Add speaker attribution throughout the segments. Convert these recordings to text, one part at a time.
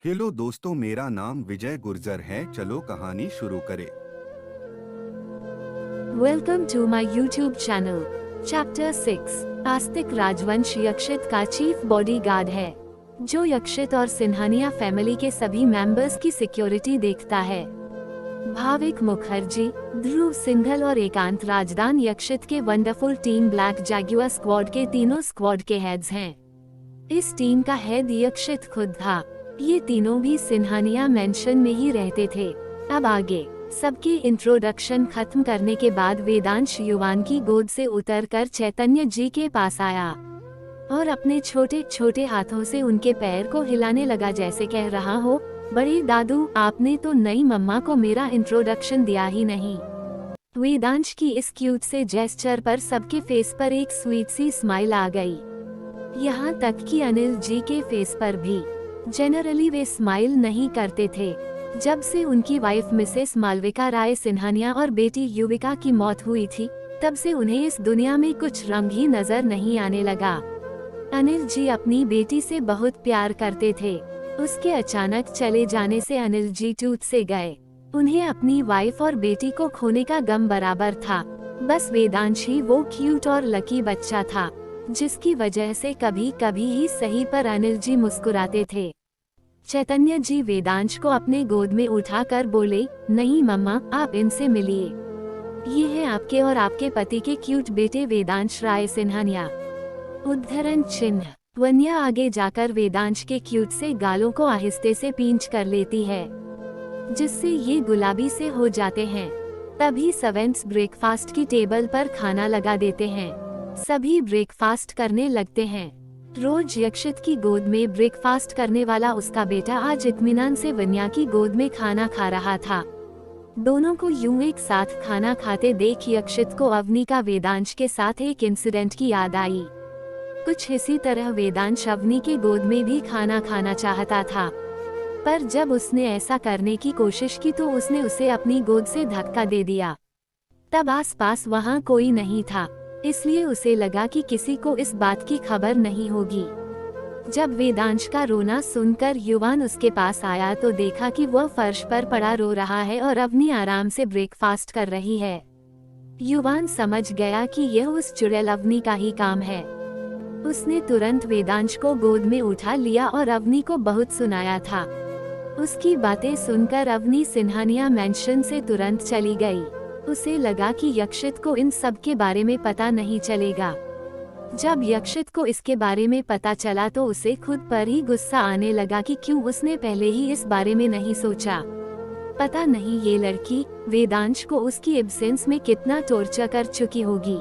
Speaker 1: Hello दोस्तों, मेरा नाम विजय गुर्जर है। चलो कहानी शुरू करें।
Speaker 2: Welcome to my YouTube channel. Chapter 6. आस्तिक राजवंश यक्षित का चीफ बॉडीगार्ड है, जो यक्षित और सिन्हानिया फैमिली के सभी मेंबर्स की सिक्योरिटी देखता है। भाविक मुखर्जी, ध्रुव सिंघल और एकांत राजदान यक्षित के wonderful team black Jaguar squad के तीनों स्क्वाड के हेड्स हैं। इस टीम का हेड यक्षित खुद था। ये तीनों भी सिन्हानिया मेंशन में ही रहते थे। अब आगे सबकी इंट्रोडक्शन खत्म करने के बाद वेदांश युवान की गोद से उतरकर चैतन्य जी के पास आया और अपने छोटे छोटे हाथों से उनके पैर को हिलाने लगा, जैसे कह रहा हो, बड़े दादू, आपने तो नई मम्मा को मेरा इंट्रोडक्शन दिया ही नहीं। वेदांश की इस क्यूट से जेस्चर पर सबके फेस पर एक स्वीट सी स्माइल आ गई, यहाँ तक कि अनिल जी के फेस पर भी। जनरली वे स्माइल नहीं करते थे। जब से उनकी वाइफ मिसेस मालविका राय सिन्हानिया और बेटी युविका की मौत हुई थी, तब से उन्हें इस दुनिया में कुछ रंग ही नजर नहीं आने लगा। अनिल जी अपनी बेटी से बहुत प्यार करते थे। उसके अचानक चले जाने से अनिल जी टूट से गए। उन्हें अपनी वाइफ और बेटी को खोने का गम बराबर था। बस वेदांश ही वो क्यूट और लकी बच्चा था, जिसकी वजह से कभी कभी ही सही पर अनिल जी मुस्कुराते थे। चैतन्य जी वेदांश को अपने गोद में उठाकर बोले, नहीं मम्मा, आप इनसे मिलिए। ये है आपके और आपके पति के क्यूट बेटे वेदांश राय सिन्हानिया। उद्धरण चिन्ह। वन्या आगे जाकर वेदांश के क्यूट से गालों को आहिस्ते से पींच कर लेती है, जिससे ये गुलाबी से हो जाते हैं। तभी सर्वेंट्स ब्रेकफास्ट की टेबल पर खाना लगा देते हैं। सभी ब्रेकफास्ट करने लगते हैं। रोज यक्षित की गोद में ब्रेकफास्ट करने वाला उसका बेटा आज इत्मीनान से वन्या की गोद में खाना खा रहा था। दोनों को यूं एक साथ खाना खाते देख यक्षित को अवनी का वेदांश के साथ एक इंसिडेंट की याद आई। कुछ इसी तरह वेदांश अवनी के गोद में भी खाना खाना चाहता था, पर जब उसने ऐसा करने की कोशिश की तो उसने उसे अपनी गोद से धक्का दे दिया। तब आसपास वहाँ कोई नहीं था, इसलिए उसे लगा कि किसी को इस बात की खबर नहीं होगी। जब वेदांश का रोना सुनकर युवान उसके पास आया तो देखा कि वह फर्श पर पड़ा रो रहा है और अवनी आराम से ब्रेकफास्ट कर रही है। युवान समझ गया कि यह उस चुड़ैल अवनी का ही काम है। उसने तुरंत वेदांश को गोद में उठा लिया और अवनी को बहुत सुनाया था। उसकी बातें सुनकर अवनी सिन्हानिया मेंशन से तुरंत चली गई। उसे लगा कि यक्षित को इन सब के बारे में पता नहीं चलेगा। जब यक्षित को इसके बारे में पता चला तो उसे खुद पर ही गुस्सा आने लगा कि क्यों उसने पहले ही इस बारे में नहीं सोचा। पता नहीं ये लड़की वेदांश को उसकी एब्सेंस में कितना टॉर्चर कर चुकी होगी।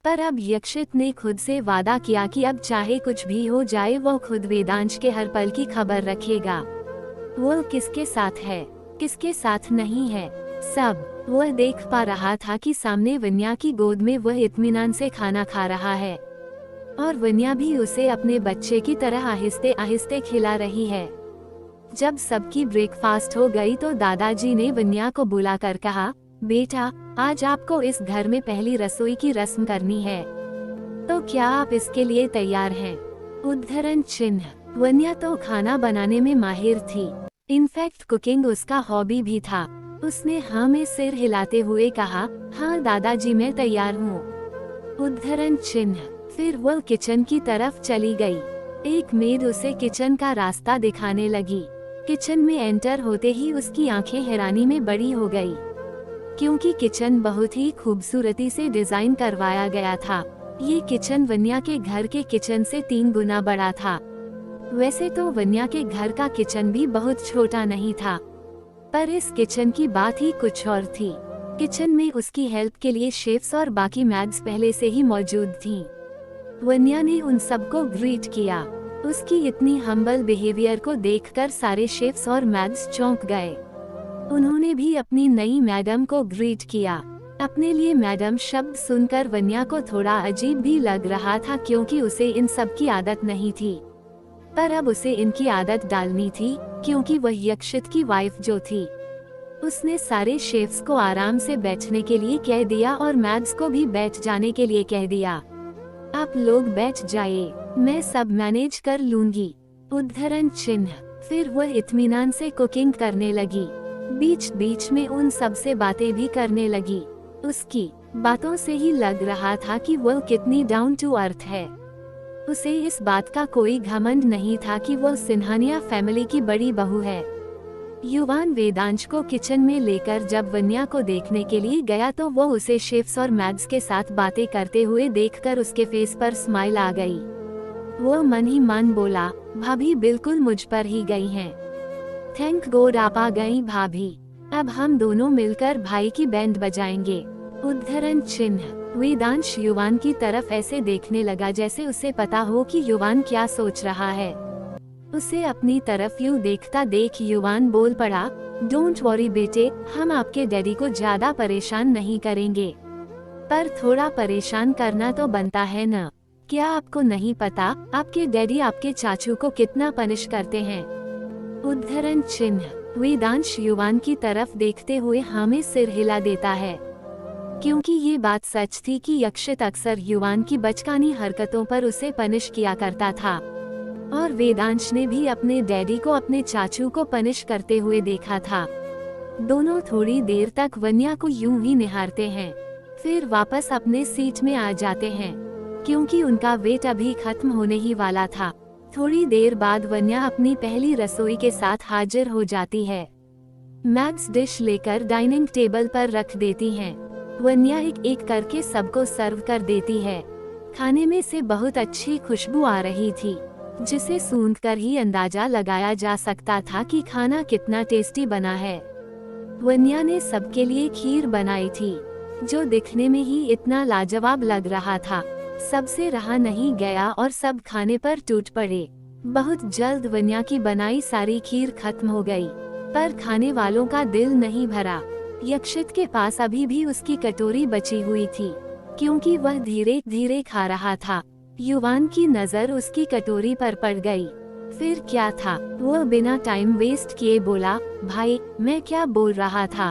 Speaker 2: पर अब यक्षित ने खुद से वादा किया कि अब चाहे कुछ भी हो जाए वो खुद वेदांश के हर पल की खबर रखेगा। वो किसके साथ है, किसके साथ नहीं है, सब वह देख पा रहा था कि सामने वन्या की गोद में वह इत्मीनान से खाना खा रहा है और वन्या भी उसे अपने बच्चे की तरह आहिस्ते आहिस्ते खिला रही है। जब सबकी ब्रेकफास्ट हो गई तो दादाजी ने वन्या को बुलाकर कहा, बेटा, आज आपको इस घर में पहली रसोई की रस्म करनी है, तो क्या आप इसके लिए तैयार हैं? उद्धरण चिन्ह। वन्या तो खाना बनाने में माहिर थी। इनफैक्ट कुकिंग उसका हॉबी भी था। उसने हाँ में सिर हिलाते हुए कहा, हाँ दादाजी, मैं तैयार हूँ। उद्धरण चिन्ह। फिर वह किचन की तरफ चली गई। एक मेड उसे किचन का रास्ता दिखाने लगी। किचन में एंटर होते ही उसकी आंखें हैरानी में बड़ी हो गई, क्योंकि किचन बहुत ही खूबसूरती से डिजाइन करवाया गया था। ये किचन वन्या के घर के किचन से 3 गुना बड़ा था। वैसे तो वन्या के घर का किचन भी बहुत छोटा नहीं था, पर इस किचन की बात ही कुछ और थी। किचन में उसकी हेल्प के लिए शेफ्स और बाकी मैड्स पहले से ही मौजूद थीं। वन्या ने उन सबको ग्रीट किया। उसकी इतनी हम्बल बिहेवियर को देखकर सारे शेफ्स और मैड्स चौंक गए। उन्होंने भी अपनी नई मैडम को ग्रीट किया। अपने लिए मैडम शब्द सुनकर वन्या को थोड़ा अजीब भी लग रहा था, क्योंकि उसे इन सब की आदत नहीं थी, पर अब उसे इनकी आदत डालनी थी, क्योंकि वह यक्षित की वाइफ जो थी। उसने सारे शेफ्स को आराम से बैठने के लिए कह दिया और मैड्स को भी बैठ जाने के लिए कह दिया। आप लोग बैठ जाइए, मैं सब मैनेज कर लूंगी। उद्धरण चिन्ह। फिर वह इत्मीनान से कुकिंग करने लगी। बीच बीच में उन सब से बातें भी करने लगी। उसकी बातों से ही लग रहा था कि वह कितनी डाउन टू अर्थ है। उसे इस बात का कोई घमंड नहीं था कि वह सिन्हानिया फैमिली की बड़ी बहू है। युवान वेदांश को किचन में लेकर जब वन्या को देखने के लिए गया तो वो उसे शेफ्स और मैग्स के साथ बातें करते हुए देखकर उसके फेस पर स्माइल आ गई। वो मन ही मन बोला, भाभी बिल्कुल मुझ पर ही गई हैं। थैंक गॉड आप आ गई भाभी। अब हम दोनों मिलकर भाई की बैंड बजाएंगे। उद्धरण चिन्ह। वेदांश युवान की तरफ ऐसे देखने लगा जैसे उसे पता हो कि युवान क्या सोच रहा है। उसे अपनी तरफ यूं देखता देख युवान बोल पड़ा, डोंट वरी बेटे, हम आपके डैडी को ज्यादा परेशान नहीं करेंगे, पर थोड़ा परेशान करना तो बनता है न। क्या आपको नहीं पता आपके डैडी आपके चाचू को कितना पनिश करते हैं? उद्धरण चिन्ह। वेदांश युवान की तरफ देखते हुए हमें सिर हिला देता है, क्योंकि ये बात सच थी कि यक्षित अक्सर युवान की बचकानी हरकतों पर उसे पनिश किया करता था, और वेदांश ने भी अपने डैडी को अपने चाचू को पनिश करते हुए देखा था। दोनों थोड़ी देर तक वन्या को यूं ही निहारते हैं, फिर वापस अपने सीट में आ जाते हैं, क्योंकि उनका वेट अभी खत्म होने ही वाला था। थोड़ी देर बाद वन्या अपनी पहली रसोई के साथ हाजिर हो जाती है। मैग्स डिश लेकर डाइनिंग टेबल पर रख देती हैं। वन्या एक एक करके सबको सर्व कर देती है। खाने में से बहुत अच्छी खुशबू आ रही थी, जिसे सूंघकर ही अंदाजा लगाया जा सकता था कि खाना कितना टेस्टी बना है। वन्या ने सबके लिए खीर बनाई थी, जो दिखने में ही इतना लाजवाब लग रहा था। सबसे रहा नहीं गया और सब खाने पर टूट पड़े। बहुत जल्द वन्या की बनाई सारी खीर खत्म हो गई, पर खाने वालों का दिल नहीं भरा। यक्षित के पास अभी भी उसकी कटोरी बची हुई थी, क्योंकि वह धीरे धीरे खा रहा था। युवान की नजर उसकी कटोरी पर पड़ गई। फिर क्या था, वह बिना टाइम वेस्ट किए बोला, भाई मैं क्या बोल रहा था,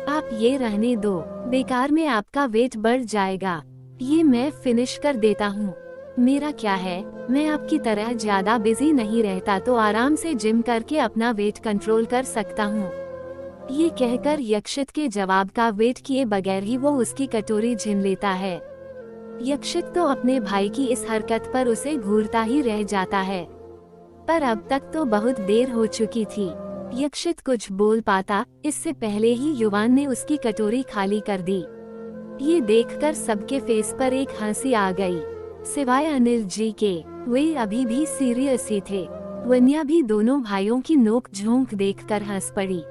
Speaker 2: आप ये रहने दो, बेकार में आपका वेट बढ़ जाएगा। ये मैं फिनिश कर देता हूँ। मेरा क्या है, मैं आपकी तरह ज्यादा बिजी नहीं रहता तो आराम से जिम करके अपना वेट कंट्रोल कर सकता हूँ। ये कहकर यक्षित के जवाब का वेट किए बगैर ही वो उसकी कटोरी छीन लेता है। यक्षित तो अपने भाई की इस हरकत पर उसे घूरता ही रह जाता है, पर अब तक तो बहुत देर हो चुकी थी। यक्षित कुछ बोल पाता इससे पहले ही युवान ने उसकी कटोरी खाली कर दी। ये देखकर सबके फेस पर एक हंसी आ गई, सिवाय अनिल जी के। वे अभी भी सीरियस ही थे। वन्या भी दोनों भाइयों की नोक झोंक देखकर हंस पड़ी।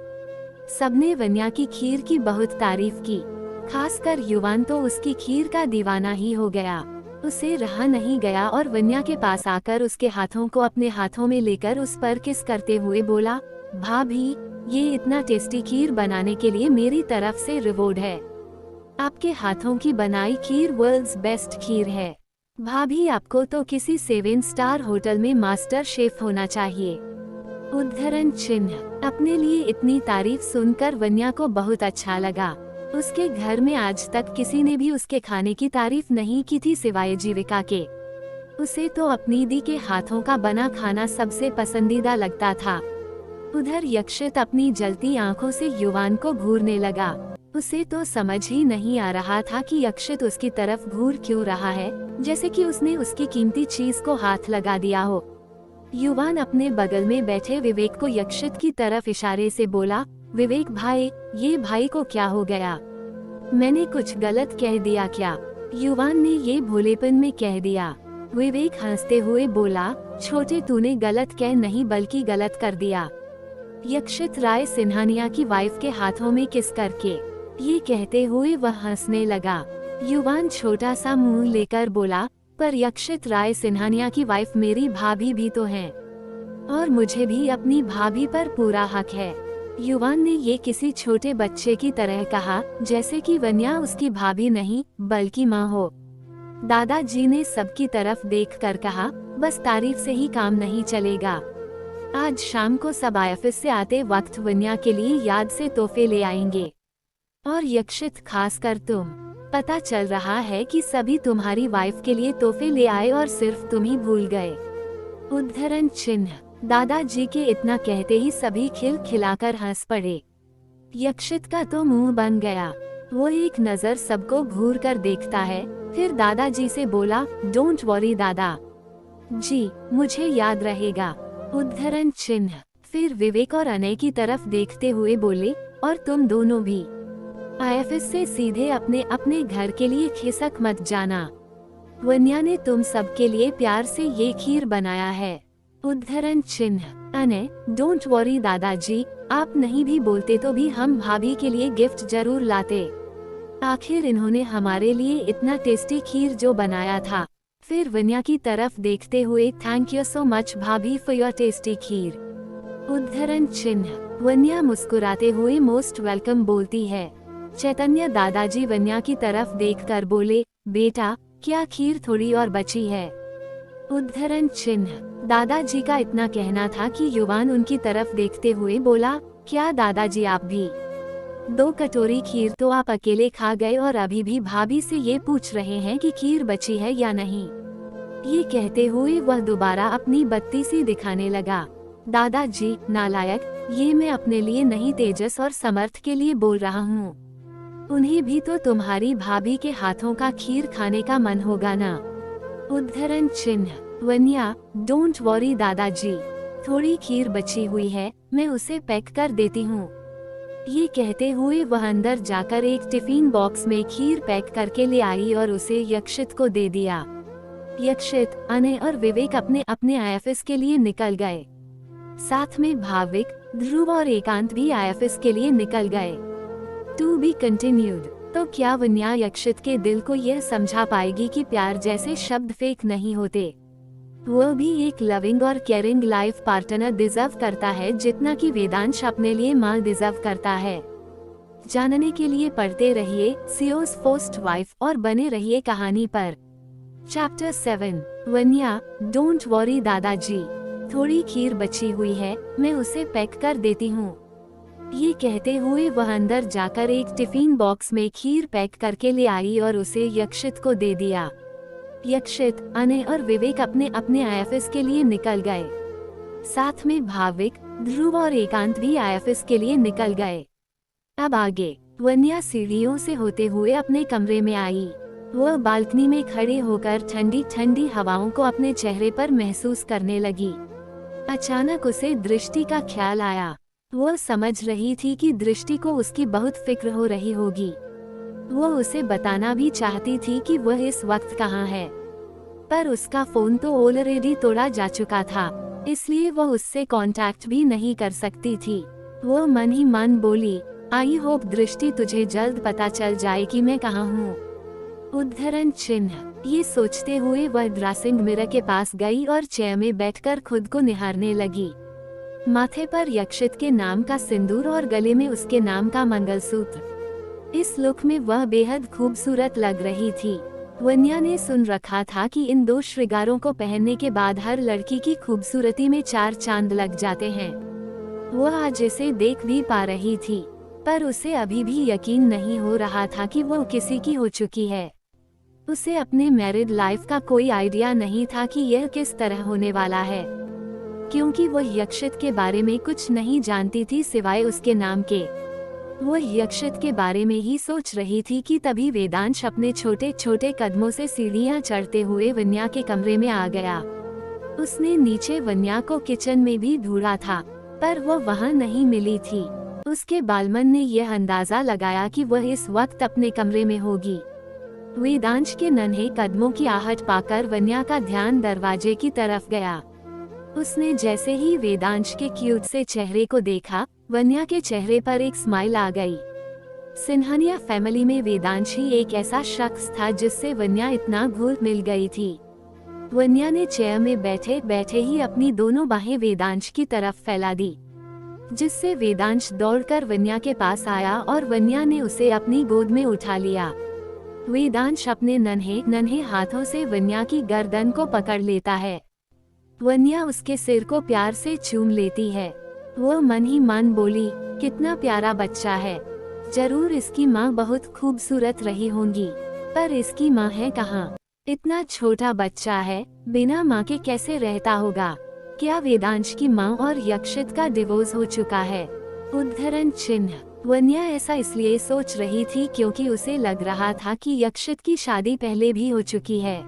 Speaker 2: सबने वन्या की खीर की बहुत तारीफ की, खासकर युवान तो उसकी खीर का दीवाना ही हो गया। उसे रहा नहीं गया और वन्या के पास आकर उसके हाथों को अपने हाथों में लेकर उस पर किस करते हुए बोला, भाभी ये इतना टेस्टी खीर बनाने के लिए मेरी तरफ से रिवॉर्ड है। आपके हाथों की बनाई खीर वर्ल्ड्स बेस्ट खीर है। भाभी आपको तो किसी 7 स्टार होटल में मास्टर शेफ होना चाहिए। उद्धरण चिन्ह। अपने लिए इतनी तारीफ सुनकर वन्या को बहुत अच्छा लगा। उसके घर में आज तक किसी ने भी उसके खाने की तारीफ नहीं की थी सिवाय जीविका के। उसे तो अपनी दी के हाथों का बना खाना सबसे पसंदीदा लगता था। उधर यक्षित अपनी जलती आंखों से युवान को घूरने लगा। उसे तो समझ ही नहीं आ रहा था कि यक्षित उसकी तरफ घूर क्यों रहा है, जैसे कि उसने उसकी कीमती चीज को हाथ लगा दिया हो। युवान अपने बगल में बैठे विवेक को यक्षित की तरफ इशारे से बोला, विवेक भाई, ये भाई को क्या हो गया? मैंने कुछ गलत कह दिया क्या? युवान ने ये भोलेपन में कह दिया। विवेक हंसते हुए बोला, छोटे तूने गलत कह नहीं बल्कि गलत कर दिया। यक्षित राय सिन्हानिया की वाइफ के हाथों में किस करके ये कहते हुए वह हंसने लगा। युवान छोटा सा मुंह लेकर बोला, पर यक्षित राय सिन्हानिया की वाइफ मेरी भाभी भी तो हैं, और मुझे भी अपनी भाभी पर पूरा हक है। युवान ने ये किसी छोटे बच्चे की तरह कहा, जैसे कि वन्या उसकी भाभी नहीं बल्कि माँ हो। दादाजी ने सबकी तरफ देखकर कहा, बस तारीफ से ही काम नहीं चलेगा। आज शाम को सब ऑफिस से आते वक्त वन्या के लिए याद से तोहफे ले आएंगे, और यक्षित खासकर तुम। पता चल रहा है कि सभी तुम्हारी वाइफ के लिए तोहफे ले आए और सिर्फ तुम ही भूल गए। उद्धरण चिन्ह। दादाजी के इतना कहते ही सभी खिलखिलाकर हंस पड़े। यक्षित का तो मुंह बन गया। वो एक नजर सबको घूर कर देखता है, फिर दादाजी से बोला, डोंट वरी दादा जी, मुझे याद रहेगा। उद्धरण चिन्ह। फिर विवेक और अनय की तरफ देखते हुए बोले, और तुम दोनों भी आईएफएस से सीधे अपने अपने घर के लिए खिसक मत जाना। वन्या ने तुम सबके लिए प्यार से ये खीर बनाया है। उद्धरण चिन्ह। अनय, डोंट वरी दादाजी, आप नहीं भी बोलते तो भी हम भाभी के लिए गिफ्ट जरूर लाते। आखिर इन्होंने हमारे लिए इतना टेस्टी खीर जो बनाया था। फिर वन्या की तरफ देखते हुए, थैंक यू सो मच भाभी फॉर योर टेस्टी खीर। उद्धरण चिन्ह। वन्या मुस्कुराते हुए मोस्ट वेलकम बोलती है। चैतन्य दादाजी वन्या की तरफ देखकर बोले, बेटा क्या खीर थोड़ी और बची है? उद्धरण चिन्ह। दादाजी का इतना कहना था कि युवान उनकी तरफ देखते हुए बोला, क्या दादाजी आप भी 2 कटोरी खीर तो आप अकेले खा गए और अभी भी भाभी से ये पूछ रहे हैं कि खीर बची है या नहीं। ये कहते हुए वह दोबारा अपनी बत्ती सी दिखाने लगा। दादाजी नालायक, ये मैं अपने लिए नहीं तेजस और समर्थ के लिए बोल रहा हूँ। उन्हें भी तो तुम्हारी भाभी के हाथों का खीर खाने का मन होगा ना। उद्धरण चिन्ह। वन्या, डोंट वरी दादाजी, थोड़ी खीर बची हुई है, मैं उसे पैक कर देती हूँ। ये कहते हुए वह अंदर जाकर एक टिफिन बॉक्स में खीर पैक करके ले आई और उसे यक्षित को दे दिया। यक्षित, अनय और विवेक अपने अपने आईएफएस के लिए निकल गए। साथ में भाविक, ध्रुव और एकांत भी आईएफएस के लिए निकल गए। To be continued. तो क्या वन्या यक्षित के दिल को यह समझा पाएगी कि प्यार जैसे शब्द फेक नहीं होते? वह भी एक लविंग और केयरिंग लाइफ पार्टनर डिजर्व करता है जितना कि वेदांश अपने लिए माँ डिजर्व करता है। जानने के लिए पढ़ते रहिए सीओ's फर्स्ट वाइफ और बने रहिए कहानी पर। चैप्टर 7। वन्या, डोंट वरी दादाजी, थोड़ी खीर बची हुई है, मैं उसे पैक कर देती हूँ। ये कहते हुए वह अंदर जाकर एक टिफिन बॉक्स में खीर पैक करके ले आई और उसे यक्षित को दे दिया। यक्षित, अनय और विवेक अपने अपने आईएफएस के लिए निकल गए। साथ में भाविक, ध्रुव और एकांत भी आईएफएस के लिए निकल गए। अब आगे वन्या सीढ़ियों से होते हुए अपने कमरे में आई। वह बालकनी में खड़े होकर ठंडी ठंडी हवाओं को अपने चेहरे पर महसूस करने लगी। अचानक उसे दृष्टि का ख्याल आया। वह समझ रही थी कि दृष्टि को उसकी बहुत फिक्र हो रही होगी। वह उसे बताना भी चाहती थी कि वह इस वक्त कहाँ है, पर उसका फोन तो ऑलरेडी तोड़ा जा चुका था, इसलिए वह उससे कांटेक्ट भी नहीं कर सकती थी। वह मन ही मन बोली, आई होप दृष्टि तुझे जल्द पता चल जाए कि मैं कहाँ हूँ। उद्धरण चिन्ह। ये सोचते हुए वह ड्रेसिंग मिरर के पास गई और चेयर में बैठकर खुद को निहारने लगी। माथे पर यक्षित के नाम का सिंदूर और गले में उसके नाम का मंगलसूत्र। इस लुक में वह बेहद खूबसूरत लग रही थी। वन्या ने सुन रखा था कि इन 2 श्रृंगारों को पहनने के बाद हर लड़की की खूबसूरती में 4 चांद लग जाते हैं। वह आज इसे देख भी पा रही थी, पर उसे अभी भी यकीन नहीं हो रहा था कि वो किसी की हो चुकी है। उसे अपने मैरिड लाइफ का कोई आइडिया नहीं था कि यह किस तरह होने वाला है, क्योंकि वह यक्षित के बारे में कुछ नहीं जानती थी सिवाय उसके नाम के। वह यक्षित के बारे में ही सोच रही थी कि तभी वेदांश अपने छोटे छोटे कदमों से सीढ़ियां चढ़ते हुए वन्या के कमरे में आ गया। उसने नीचे वन्या को किचन में भी ढूंढा था, पर वह वहां नहीं मिली थी। उसके बालमन ने यह अंदाजा लगाया कि वह इस वक्त अपने कमरे में होगी। वेदांश के नन्हे कदमों की आहट पाकर वन्या का ध्यान दरवाजे की तरफ गया। उसने जैसे ही वेदांश के क्यूट से चेहरे को देखा, वन्या के चेहरे पर एक स्माइल आ गई। सिन्हानिया फैमिली में वेदांश ही एक ऐसा शख्स था जिससे वन्या इतना घुल मिल गई थी। वन्या ने चेयर में बैठे बैठे ही अपनी दोनों बाहें वेदांश की तरफ फैला दी, जिससे वेदांश दौड़कर वन्या के पास आया और वन्या ने उसे अपनी गोद में उठा लिया। वेदांश अपने नन्हे नन्हे हाथों से वन्या की गर्दन को पकड़ लेता है। वन्या उसके सिर को प्यार से चूम लेती है। वह मन ही मन बोली, कितना प्यारा बच्चा है, जरूर इसकी माँ बहुत खूबसूरत रही होंगी, पर इसकी माँ है कहाँ? इतना छोटा बच्चा है, बिना माँ के कैसे रहता होगा? क्या वेदांश की माँ और यक्षित का डिवोर्स हो चुका है? उद्धरण चिन्ह। वन्या ऐसा इसलिए सोच रही थी क्योंकि उसे लग रहा था कि यक्षित की शादी पहले भी हो चुकी है।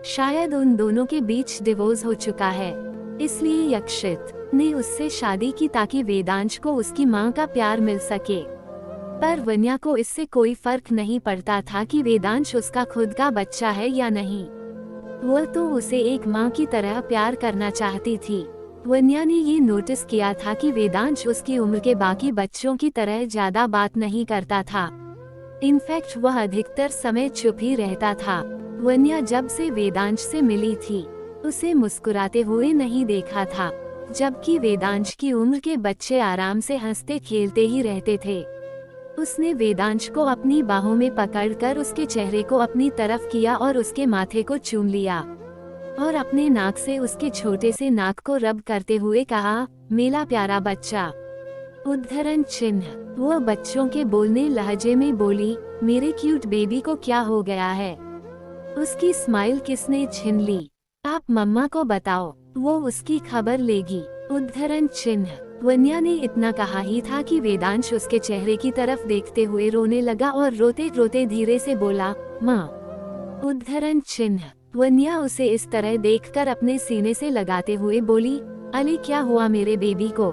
Speaker 2: शायद उन दोनों के बीच डिवोर्स हो चुका है, इसलिए यक्षित ने उससे शादी की ताकि वेदांश को उसकी माँ का प्यार मिल सके। पर वन्या को इससे कोई फर्क नहीं पड़ता था कि वेदांश उसका खुद का बच्चा है या नहीं। वह तो उसे एक माँ की तरह प्यार करना चाहती थी। वन्या ने ये नोटिस किया था कि वेदांश उसकी उम्र के बाकी बच्चों की तरह ज्यादा बात नहीं करता था। इनफैक्ट वह अधिकतर समय चुप ही रहता था। वन्या जब से वेदांश से मिली थी, उसे मुस्कुराते हुए नहीं देखा था, जबकि वेदांश की उम्र के बच्चे आराम से हंसते खेलते ही रहते थे। उसने वेदांश को अपनी बाहों में पकड़कर उसके चेहरे को अपनी तरफ किया और उसके माथे को चूम लिया और अपने नाक से उसके छोटे से नाक को रब करते हुए कहा, मेरा प्यारा बच्चा। उद्धरण चिन्ह। वो बच्चों के बोलने लहजे में बोली, मेरे क्यूट बेबी को क्या हो गया है? उसकी स्माइल किसने छीन ली? आप मम्मा को बताओ, वो उसकी खबर लेगी। उद्धरण चिन्ह। वन्या ने इतना कहा ही था कि वेदांश उसके चेहरे की तरफ देखते हुए रोने लगा और रोते रोते धीरे से बोला, माँ। उद्धरण चिन्ह। वन्या उसे इस तरह देखकर अपने सीने से लगाते हुए बोली, अले क्या हुआ मेरे बेबी को?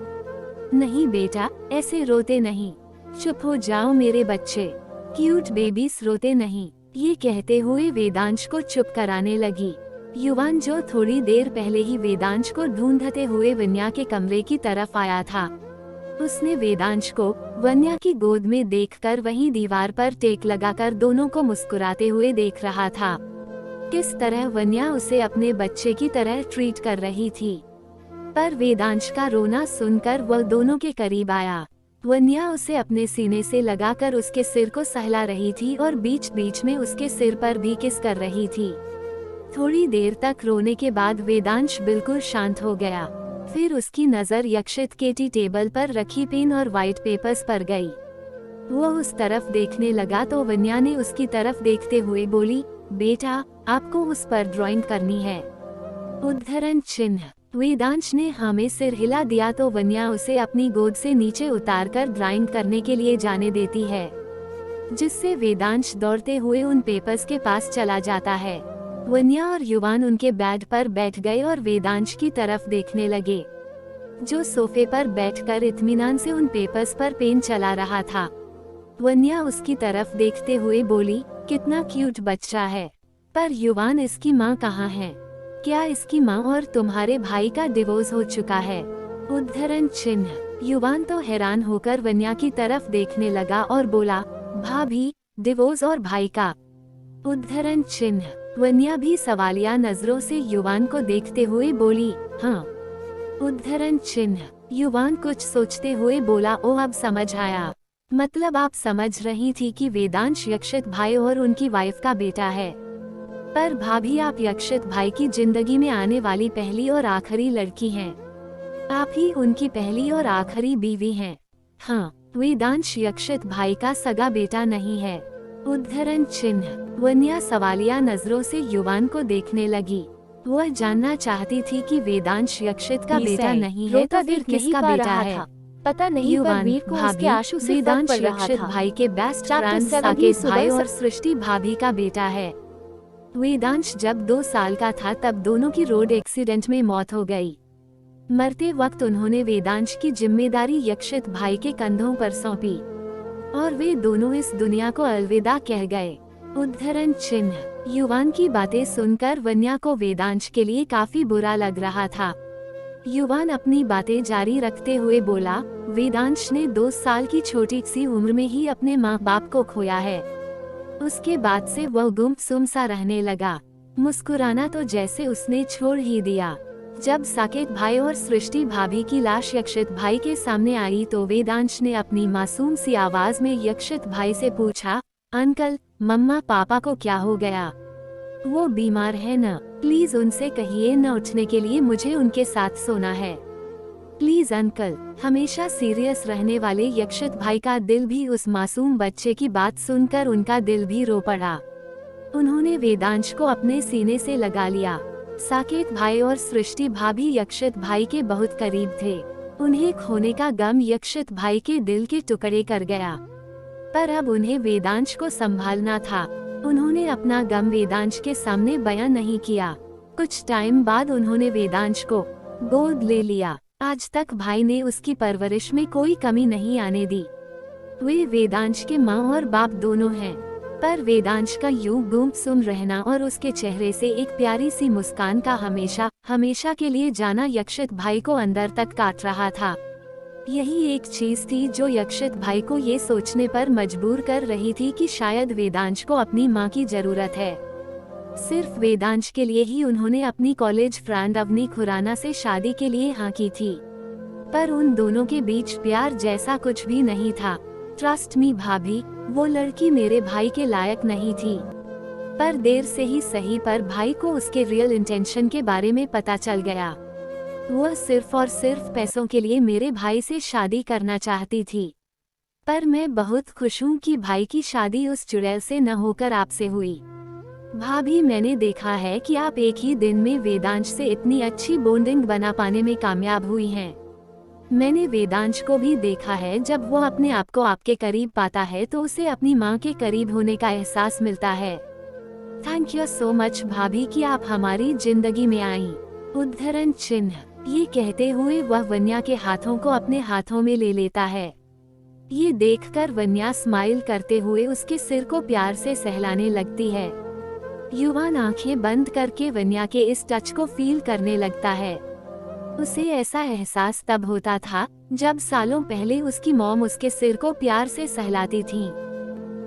Speaker 2: नहीं बेटा, ऐसे रोते नहीं, चुप हो जाओ मेरे बच्चे, क्यूट बेबीज रोते नहीं। ये कहते हुए वेदांश को चुप कराने लगी। युवान जो थोड़ी देर पहले ही वेदांश को ढूंढते हुए वन्या के कमरे की तरफ आया था, उसने वेदांश को वन्या की गोद में देखकर वहीं दीवार पर टेक लगाकर दोनों को मुस्कुराते हुए देख रहा था। किस तरह वन्या उसे अपने बच्चे की तरह ट्रीट कर रही थी। पर वेदांश का रोना सुनकर वह दोनों के करीब आया। वन्या उसे अपने सीने से लगाकर उसके सिर को सहला रही थी और बीच बीच में उसके सिर पर भी किस कर रही थी। थोड़ी देर तक रोने के बाद वेदांश बिल्कुल शांत हो गया। फिर उसकी नजर यक्षित के टी टेबल पर रखी पेन और व्हाइट पेपर्स पर गई। वह उस तरफ देखने लगा तो वन्या ने उसकी तरफ देखते हुए बोली, बेटा, आपको उस पर ड्राइंग करनी है। उद्धरण चिन्ह। वेदांश ने हाँ में सिर हिला दिया तो वन्या उसे अपनी गोद से नीचे उतारकर ड्राइंग करने के लिए जाने देती है, जिससे वेदांश दौड़ते हुए उन पेपर्स के पास चला जाता है। वन्या और युवान उनके बेड पर बैठ गए और वेदांश की तरफ देखने लगे, जो सोफे पर बैठकर इत्मीनान से उन पेपर्स पर पेन चला रहा था। वन्या उसकी तरफ देखते हुए बोली, कितना क्यूट बच्चा है, पर युवान इसकी माँ कहाँ है? क्या इसकी माँ और तुम्हारे भाई का डिवोर्स हो चुका है? उद्धरण चिन्ह। युवान तो हैरान होकर वन्या की तरफ देखने लगा और बोला, भाभी, डिवोर्स और भाई का? उद्धरण चिन्ह। वन्या भी सवालिया नजरों से युवान को देखते हुए बोली, हाँ। उद्धरण चिन्ह। युवान कुछ सोचते हुए बोला, ओ अब समझ आया, मतलब आप समझ रही थी कि वेदांश यक्षित भाई और उनकी वाइफ का बेटा है। पर भाभी, आप यक्षित भाई की जिंदगी में आने वाली पहली और आखिरी लड़की हैं। आप ही उनकी पहली और आखिरी बीवी हैं। हाँ, वेदांश यक्षित भाई का सगा बेटा नहीं है। उद्धरण चिन्ह। वन्या सवालिया नजरों से युवान को देखने लगी। वह जानना चाहती थी कि वेदांश यक्षित का बेटा नहीं है तो फिर किसका बेटा है?
Speaker 3: पता नहीं, पर वीर को उसके आंसू से फर्क पड़ रहा
Speaker 2: यक्षित
Speaker 3: था।
Speaker 2: भाई के बेस्ट फ्रेंड
Speaker 3: 7
Speaker 2: साकेत भाई
Speaker 3: सुबह
Speaker 2: और सृष्टि भाभी का बेटा है। वेदांश जब 2 साल का था तब दोनों की रोड एक्सीडेंट में मौत हो गई। मरते वक्त उन्होंने वेदांश की जिम्मेदारी यक्षित भाई के कंधों पर सौंपी और वे दोनों इस दुनिया को अलविदा कह गए। उद्धरण चिन्ह। युवान की बातें सुनकर वन्या को वेदांश के लिए काफी बुरा लग रहा था। युवान अपनी बातें जारी रखते हुए बोला, वेदांश ने 2 साल की छोटी सी उम्र में ही अपने माँ बाप को खोया है। उसके बाद से वह गुमसुम सा रहने लगा। मुस्कुराना तो जैसे उसने छोड़ ही दिया। जब साकेत भाई और सृष्टि भाभी की लाश यक्षित भाई के सामने आई तो वेदांश ने अपनी मासूम सी आवाज में यक्षित भाई से पूछा, अंकल, मम्मा पापा को क्या हो गया? वो बीमार है न? प्लीज उनसे कहिए न उठने के लिए, मुझे उनके साथ सोना है। Please uncle. हमेशा सीरियस रहने वाले यक्षित भाई का दिल भी उस मासूम बच्चे की बात सुनकर उनका दिल भी रो पड़ा। उन्होंने वेदांश को अपने सीने से लगा लिया। साकेत भाई और सृष्टि भाभी यक्षित भाई के बहुत करीब थे। उन्हें खोने का गम यक्षित भाई के दिल के टुकड़े कर गया, पर अब उन्हें वेदांश को संभालना था। उन्होंने अपना गम वेदांश के सामने बयां नहीं किया। कुछ टाइम बाद उन्होंने वेदांश को गोद ले लिया। आज तक भाई ने उसकी परवरिश में कोई कमी नहीं आने दी। वे वेदांश के माँ और बाप दोनों हैं, पर वेदांश का यूं गुमसुम रहना और उसके चेहरे से एक प्यारी सी मुस्कान का हमेशा हमेशा के लिए जाना यक्षित भाई को अंदर तक काट रहा था। यही एक चीज थी जो यक्षित भाई को ये सोचने पर मजबूर कर रही थी कि शायद वेदांश को अपनी माँ की जरूरत है। सिर्फ वेदांश के लिए ही उन्होंने अपनी कॉलेज फ्रेंड अवनी खुराना से शादी के लिए हाँ की थी, पर उन दोनों के बीच प्यार जैसा कुछ भी नहीं था। ट्रस्ट मी भाभी, वो लड़की मेरे भाई के लायक नहीं थी। पर देर से ही सही, पर भाई को उसके रियल इंटेंशन के बारे में पता चल गया। वह सिर्फ और सिर्फ पैसों के लिए मेरे भाई से शादी करना चाहती थी। पर मैं बहुत खुश हूँ कि भाई की शादी उस चुड़ैल से न होकर आपसे हुई। भाभी, मैंने देखा है कि आप एक ही दिन में वेदांश से इतनी अच्छी बॉन्डिंग बना पाने में कामयाब हुई हैं। मैंने वेदांश को भी देखा है, जब वो अपने आप को आपके करीब पाता है तो उसे अपनी माँ के करीब होने का एहसास मिलता है। थैंक यू सो मच भाभी कि आप हमारी जिंदगी में आई। उद्धरण चिन्ह। ये कहते हुए वह वन्या के हाथों को अपने हाथों में ले लेता है। ये देखकर वन्या स्माइल करते हुए उसके सिर को प्यार से सहलाने लगती है। युवान आंखें बंद करके वन्या के इस टच को फील करने लगता है। उसे ऐसा एहसास तब होता था जब सालों पहले उसकी मॉम उसके सिर को प्यार से सहलाती थी।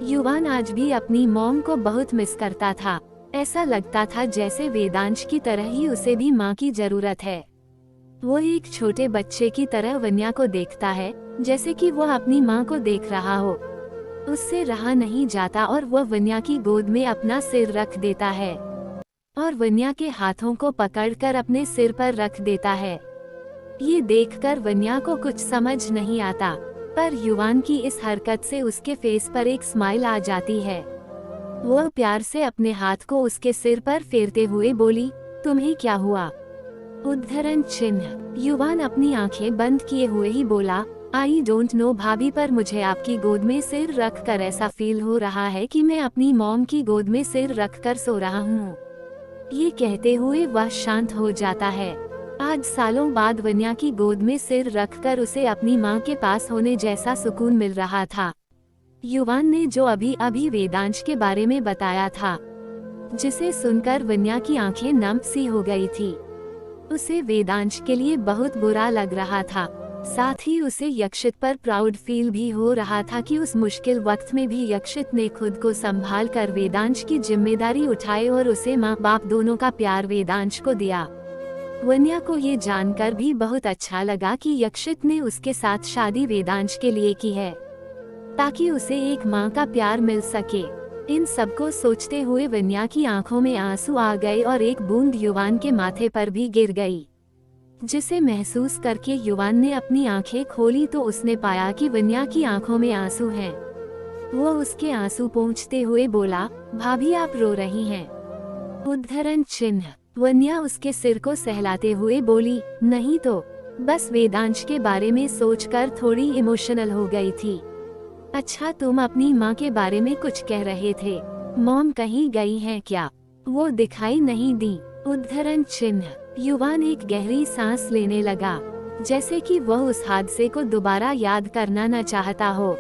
Speaker 2: युवान आज भी अपनी मॉम को बहुत मिस करता था। ऐसा लगता था जैसे वेदांश की तरह ही उसे भी माँ की जरूरत है। वो एक छोटे बच्चे की तरह वन्या को देखता है, जैसे कि वह अपनी माँ को देख रहा हो। उससे रहा नहीं जाता और वह वन्या की गोद में अपना सिर रख देता है और वन्या के हाथों को पकड़कर अपने सिर पर रख देता है। ये देखकर वन्या को कुछ समझ नहीं आता, पर युवान की इस हरकत से उसके फेस पर एक स्माइल आ जाती है। वह प्यार से अपने हाथ को उसके सिर पर फेरते हुए बोली, तुम्हें क्या हुआ? उद्धरण चिन्ह। युवान अपनी आंखें बंद किए हुए ही बोला, आई डोंट नो भाभी, पर मुझे आपकी गोद में सिर रख कर ऐसा फील हो रहा है कि मैं अपनी मॉम की गोद में सिर रख कर सो रहा हूँ। ये कहते हुए वह शांत हो जाता है। आज सालों बाद वन्या की गोद में सिर रखकर उसे अपनी माँ के पास होने जैसा सुकून मिल रहा था। युवान ने जो अभी अभी वेदांश के बारे में बताया था, जिसे सुनकर वन्या की आंखें नम सी हो गई थी। उसे वेदांश के लिए बहुत बुरा लग रहा था, साथ ही उसे यक्षित पर प्राउड फील भी हो रहा था कि उस मुश्किल वक्त में भी यक्षित ने खुद को संभाल कर वेदांश की जिम्मेदारी उठाई और उसे माँ बाप दोनों का प्यार वेदांश को दिया। वन्या को ये जानकर भी बहुत अच्छा लगा कि यक्षित ने उसके साथ शादी वेदांश के लिए की है, ताकि उसे एक माँ का प्यार मिल सके। इन सब को सोचते हुए वन्या की आंखों में आंसू आ गए और एक बूंद युवान के माथे पर भी गिर गई, जिसे महसूस करके युवान ने अपनी आंखें खोली तो उसने पाया कि वन्या की आंखों में आंसू हैं। वो उसके आंसू पोंछते हुए बोला, भाभी आप रो रही हैं? उद्धरण चिन्ह। वन्या उसके सिर को सहलाते हुए बोली, नहीं तो बस वेदांश के बारे में सोचकर थोड़ी इमोशनल हो गई थी। अच्छा, तुम अपनी माँ के बारे में कुछ कह रहे थे, मॉम कहीं गई हैं क्या? वो दिखाई नहीं दी। उद्धरण चिन्ह। युवान एक गहरी सांस लेने लगा, जैसे कि वह उस हादसे को दोबारा याद करना न चाहता हो।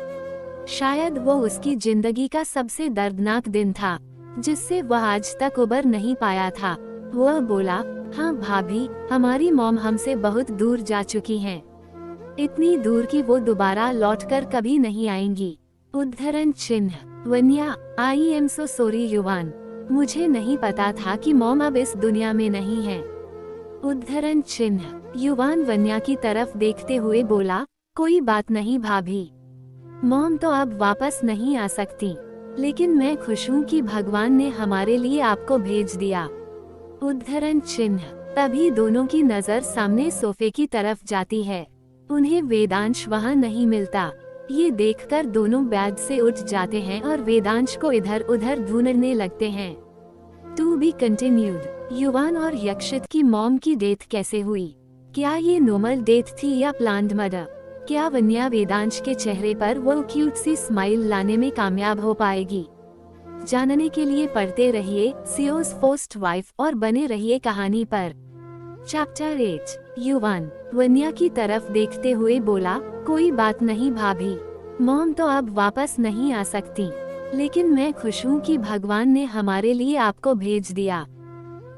Speaker 2: शायद वो उसकी जिंदगी का सबसे दर्दनाक दिन था, जिससे वह आज तक उबर नहीं पाया था। वह बोला, हाँ भाभी, हमारी मॉम हमसे बहुत दूर जा चुकी हैं, इतनी दूर कि वो दोबारा लौटकर कभी नहीं आएंगी। उद्धरण चिन्ह। वन्या, आई एम सो सॉरी युवान, मुझे नहीं पता था कि मॉम अब इस दुनिया में नहीं है। उद्धरण चिन्ह। युवान वन्या की तरफ देखते हुए बोला, कोई बात नहीं भाभी, मॉम तो अब वापस नहीं आ सकती, लेकिन मैं खुश हूँ कि भगवान ने हमारे लिए आपको भेज दिया। उद्धरण चिन्ह। तभी दोनों की नजर सामने सोफे की तरफ जाती है। उन्हें वेदांश वहाँ नहीं मिलता। ये देखकर दोनों बेड से उठ जाते हैं और वेदांश को इधर उधर ढूंढने लगते हैं। To be continued. युवान और यक्षित की मॉम की डेथ कैसे हुई? क्या ये नॉर्मल डेथ थी या प्लान्ड मर्डर? क्या वन्या वेदांश के चेहरे पर वो क्यूट सी स्माइल लाने में कामयाब हो पाएगी? जानने के लिए पढ़ते रहिए सीओ's फर्स्ट वाइफ और बने रहिए कहानी पर। चैप्टर 8। युवान वन्या की तरफ देखते हुए बोला, कोई बात नहीं भाभी, मॉम तो अब वापस नहीं आ सकती, लेकिन मैं खुश हूँ कि भगवान ने हमारे लिए आपको भेज दिया।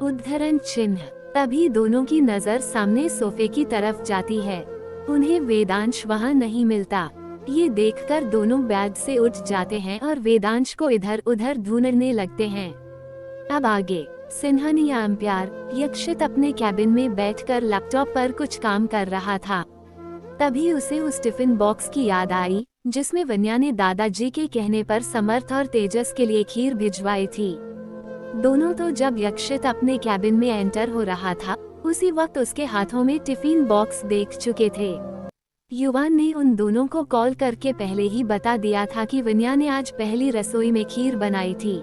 Speaker 2: उद्धरण चिन्ह। तभी दोनों की नजर सामने सोफे की तरफ जाती है। उन्हें वेदांश वहाँ नहीं मिलता। ये देखकर दोनों बेड से उठ जाते हैं और वेदांश को इधर उधर ढूंढने लगते हैं। अब आगे। सिन्हानिया एम्पायर यक्षित अपने कैबिन में बैठकर लैपटॉप पर कुछ काम कर रहा था। तभी उसे उस टिफिन बॉक्स की याद आई जिसमें वन्या ने दादाजी के कहने पर समर्थ और तेजस के लिए खीर भिजवाई थी। दोनों तो जब यक्षित अपने कैबिन में एंटर हो रहा था उसी वक्त उसके हाथों में टिफिन बॉक्स देख चुके थे। युवान ने उन दोनों को कॉल करके पहले ही बता दिया था कि वन्या ने आज पहली रसोई में खीर बनाई थी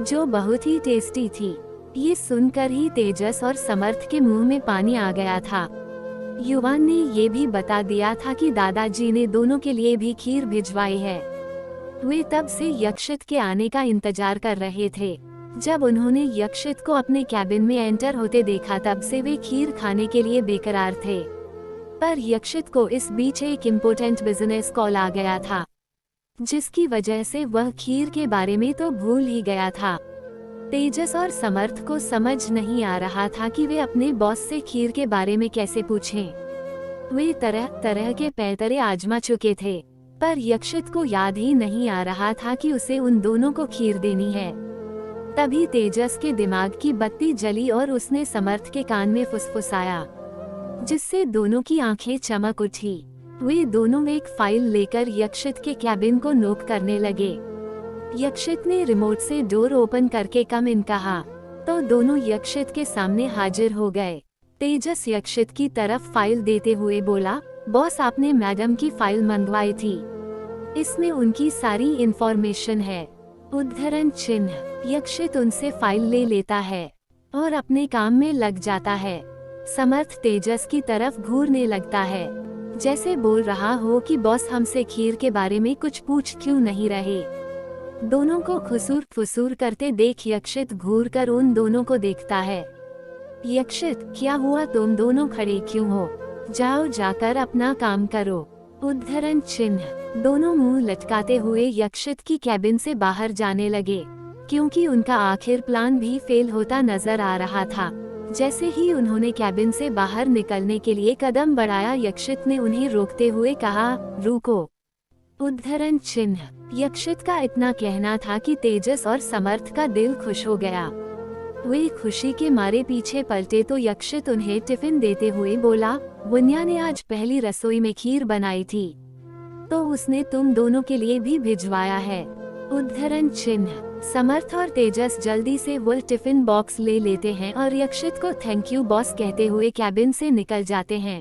Speaker 2: जो बहुत ही टेस्टी थी। ये सुनकर ही तेजस और समर्थ के मुंह में पानी आ गया था। युवान ने ये भी बता दिया था कि दादाजी ने दोनों के लिए भी खीर भिजवाई है। वे तब से यक्षित के आने का इंतजार कर रहे थे। जब उन्होंने यक्षित को अपने कैबिन में एंटर होते देखा तब से वे खीर खाने के लिए बेकरार थे। पर यक्षित को इस बीच एक इम्पोर्टेंट बिजनेस कॉल आ गया था जिसकी वजह से वह खीर के बारे में तो भूल ही गया था। तेजस और समर्थ को समझ नहीं आ रहा था कि वे अपने बॉस से खीर के बारे में कैसे पूछें। वे तरह तरह के पैतरे आजमा चुके थे पर यक्षित को याद ही नहीं आ रहा था कि उसे उन दोनों को खीर देनी है। तभी तेजस के दिमाग की बत्ती जली और उसने समर्थ के कान में फुसफुसाया जिससे दोनों की आंखें चमक उठी। वे दोनों एक फाइल लेकर यक्षित के कैबिन को नोक करने लगे। यक्षित ने रिमोट से डोर ओपन करके कम इन कहा तो दोनों यक्षित के सामने हाजिर हो गए। तेजस यक्षित की तरफ फाइल देते हुए बोला, बॉस आपने मैडम की फाइल मंगवाई थी, इसमें उनकी सारी इंफॉर्मेशन है। उद्धरण चिन्ह। यक्षित उनसे फाइल ले लेता है और अपने काम में लग जाता है। समर्थ तेजस की तरफ घूरने लगता है जैसे बोल रहा हो कि बॉस हमसे खीर के बारे में कुछ पूछ क्यों नहीं रहे। दोनों को खुसूर फुसूर करते देख यक्षित घूरकर उन दोनों को देखता है। यक्षित, क्या हुआ, तुम दोनों खड़े क्यों हो? जाओ जाकर अपना काम करो। उद्धरण चिन्ह। दोनों मुंह लटकाते हुए यक्षित की कैबिन से बाहर जाने लगे क्योंकि उनका आखिर प्लान भी फेल होता नजर आ रहा था। जैसे ही उन्होंने कैबिन से बाहर निकलने के लिए कदम बढ़ाया यक्षित ने उन्हें रोकते हुए कहा, रुको। उद्धरण चिन्ह। यक्षित का इतना कहना था कि तेजस और समर्थ का दिल खुश हो गया। वे खुशी के मारे पीछे पलटे तो यक्षित उन्हें टिफिन देते हुए बोला, वन्या ने आज पहली रसोई में खीर बनाई थी तो उसने तुम दोनों के लिए भी भिजवाया है। उद्धरण चिन्ह। समर्थ और तेजस जल्दी से वो टिफिन बॉक्स ले लेते हैं और यक्षित को थैंक यू बॉस कहते हुए कैबिन से निकल जाते हैं।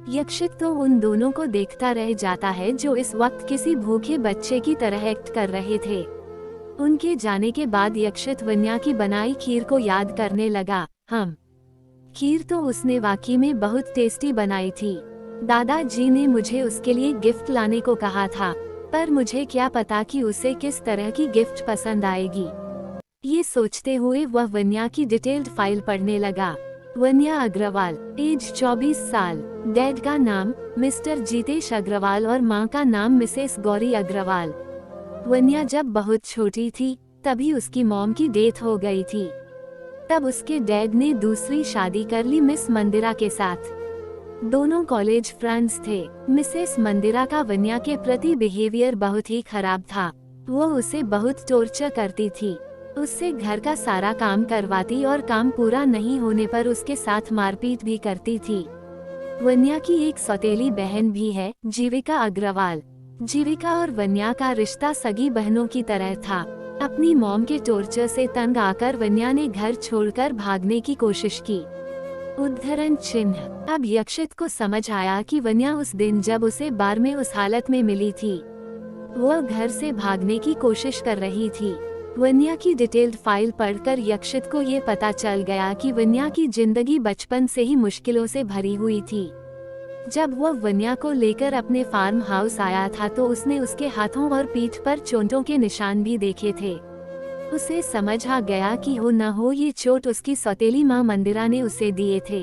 Speaker 2: यक्षित तो उन दोनों को देखता रह जाता है जो इस वक्त किसी भूखे बच्चे की तरह एक्ट कर रहे थे। उनके जाने के बाद यक्षित वन्या की बनाई खीर को याद करने लगा। खीर तो उसने वाकई में बहुत टेस्टी बनाई थी। दादाजी ने मुझे उसके लिए गिफ्ट लाने को कहा था पर मुझे क्या पता कि उसे किस तरह की गिफ्ट पसंद आएगी। ये सोचते हुए वह वन्या की डिटेल्ड फाइल पढ़ने लगा। वन्या अग्रवाल, एज 24 साल, डैड का नाम मिस्टर जीतेश अग्रवाल और माँ का नाम मिसेस गौरी अग्रवाल। वन्या जब बहुत छोटी थी तभी उसकी मॉम की डेथ हो गई थी। तब उसके डैड ने दूसरी शादी कर ली मिस मंदिरा के साथ। दोनों कॉलेज फ्रेंड्स थे। मिसेस मंदिरा का वन्या के प्रति बिहेवियर बहुत ही खराब था। वो उसे बहुत टॉर्चर करती थी, उससे घर का सारा काम करवाती और काम पूरा नहीं होने पर उसके साथ मारपीट भी करती थी। वन्या की एक सौतेली बहन भी है, जीविका अग्रवाल। जीविका और वन्या का रिश्ता सगी बहनों की तरह था। अपनी मॉम के टॉर्चर से तंग आकर वन्या ने घर छोड़कर भागने की कोशिश की। उद्धरण चिन्ह। अब यक्षित को समझ आया कि वन्या उस दिन जब उसे बार में उस हालत में मिली थी वो घर से भागने की कोशिश कर रही थी। वन्या की डिटेल्ड फाइल पढ़कर यक्षित को ये पता चल गया कि वन्या की जिंदगी बचपन से ही मुश्किलों से भरी हुई थी। जब वह वन्या को लेकर अपने फार्म हाउस आया था तो उसने उसके हाथों और पीठ पर चोटों के निशान भी देखे थे। उसे समझ आ गया कि हो न हो ये चोट उसकी सौतेली माँ मंदिरा ने उसे दिए थे।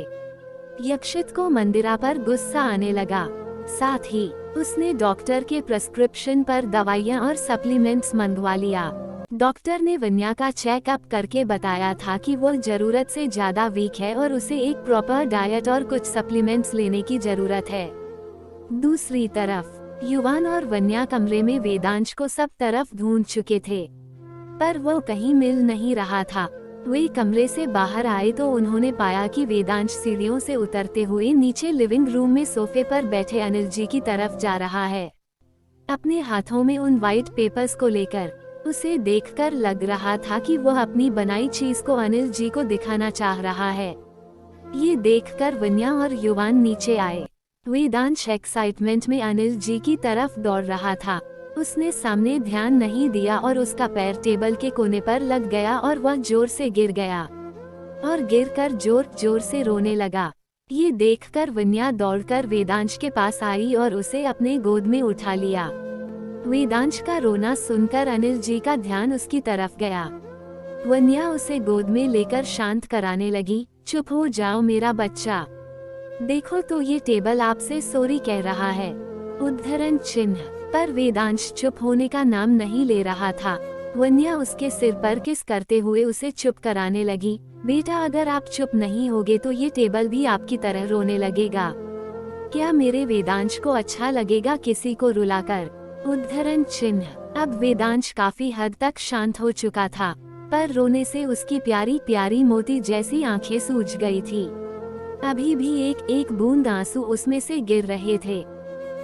Speaker 2: यक्षित को मंदिरा पर गुस्सा आने लगा। साथ ही उसने डॉक्टर के प्रिस्क्रिप्शन पर दवाइयाँ और सप्लीमेंट्स मंगवा लिया। डॉक्टर ने वन्या का चेकअप करके बताया था कि वह जरूरत से ज्यादा वीक है और उसे एक प्रॉपर डाइट और कुछ सप्लीमेंट्स लेने की जरूरत है। दूसरी तरफ युवान और वन्या कमरे में वेदांश को सब तरफ ढूंढ चुके थे, पर वो कहीं मिल नहीं रहा था। वे कमरे से बाहर आए तो उन्होंने पाया कि वेदांश सीढ़ियों से उतरते हुए नीचे लिविंग रूम में सोफे पर बैठे अनिल जी की तरफ जा रहा है, अपने हाथों में उन व्हाइट पेपर्स को लेकर। उसे देखकर लग रहा था कि वह अपनी बनाई चीज को अनिल जी को दिखाना चाह रहा है। ये देखकर वन्या और युवान नीचे आए। वेदांश एक्साइटमेंट में अनिल जी की तरफ दौड़ रहा था। उसने सामने ध्यान नहीं दिया और उसका पैर टेबल के कोने पर लग गया और वह जोर से गिर गया और गिरकर जोर जोर से रोने लगा। ये देखकर वन्या दौड़कर वेदांश के पास आई और उसे अपने गोद में उठा लिया। वेदांश का रोना सुनकर अनिल जी का ध्यान उसकी तरफ गया। वन्या उसे गोद में लेकर शांत कराने लगी। चुप हो जाओ मेरा बच्चा, देखो तो ये टेबल आपसे सॉरी कह रहा है। उद्धरण चिन्ह। पर वेदांश चुप होने का नाम नहीं ले रहा था। वन्या उसके सिर पर किस करते हुए उसे चुप कराने लगी। बेटा अगर आप चुप नहीं होगे तो ये टेबल भी आपकी तरह रोने लगेगा। क्या मेरे वेदांश को अच्छा लगेगा किसी को रुलाकर? उद्धरण चिन्ह। अब वेदांश काफी हद तक शांत हो चुका था, पर रोने से उसकी प्यारी प्यारी मोती जैसी आंखें सूज गई थी। अभी भी एक एक बूंद आंसू उसमें से गिर रहे थे।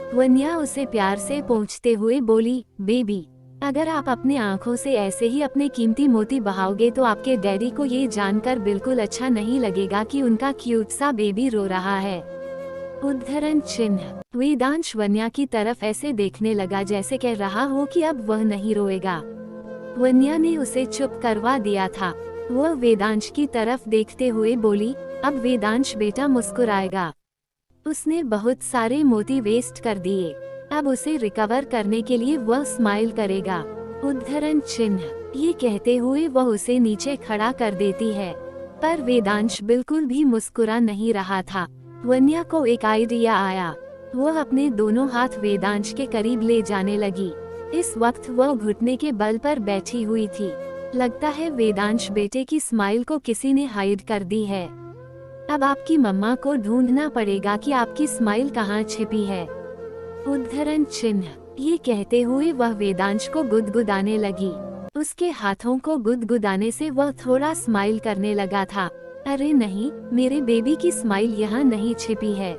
Speaker 2: वन्या उसे प्यार से पोंछते हुए बोली, बेबी अगर आप अपने आंखों से ऐसे ही अपने कीमती मोती बहाओगे तो आपके डैडी को ये जानकर बिल्कुल अच्छा नहीं लगेगा कि उनका क्यूट सा बेबी रो रहा है। उद्धरण चिन्ह। वेदांश वन्या की तरफ ऐसे देखने लगा जैसे कह रहा हो कि अब वह नहीं रोएगा। वन्या ने उसे चुप करवा दिया था। वह वेदांश की तरफ देखते हुए बोली, अब वेदांश बेटा मुस्कुराएगा। उसने बहुत सारे मोती वेस्ट कर दिए, अब उसे रिकवर करने के लिए वह स्माइल करेगा। उद्धरण चिन्ह। ये कहते हुए वह उसे नीचे खड़ा कर देती है, पर वेदांश बिल्कुल भी मुस्कुरा नहीं रहा था। वन्या को एक आइडिया आया। वह अपने दोनों हाथ वेदांश के करीब ले जाने लगी। इस वक्त वह घुटने के बल पर बैठी हुई थी। लगता है वेदांश बेटे की स्माइल को किसी ने हाइड कर दी है। अब आपकी मम्मा को ढूंढना पड़ेगा कि आपकी स्माइल कहाँ छिपी है। उद्धरण चिन्ह। ये कहते हुए वह वेदांश को गुदगुदाने लगी। उसके हाथों को गुदगुदाने से वह थोड़ा स्माइल करने लगा था। अरे नहीं, मेरे बेबी की स्माइल यहाँ नहीं छिपी है।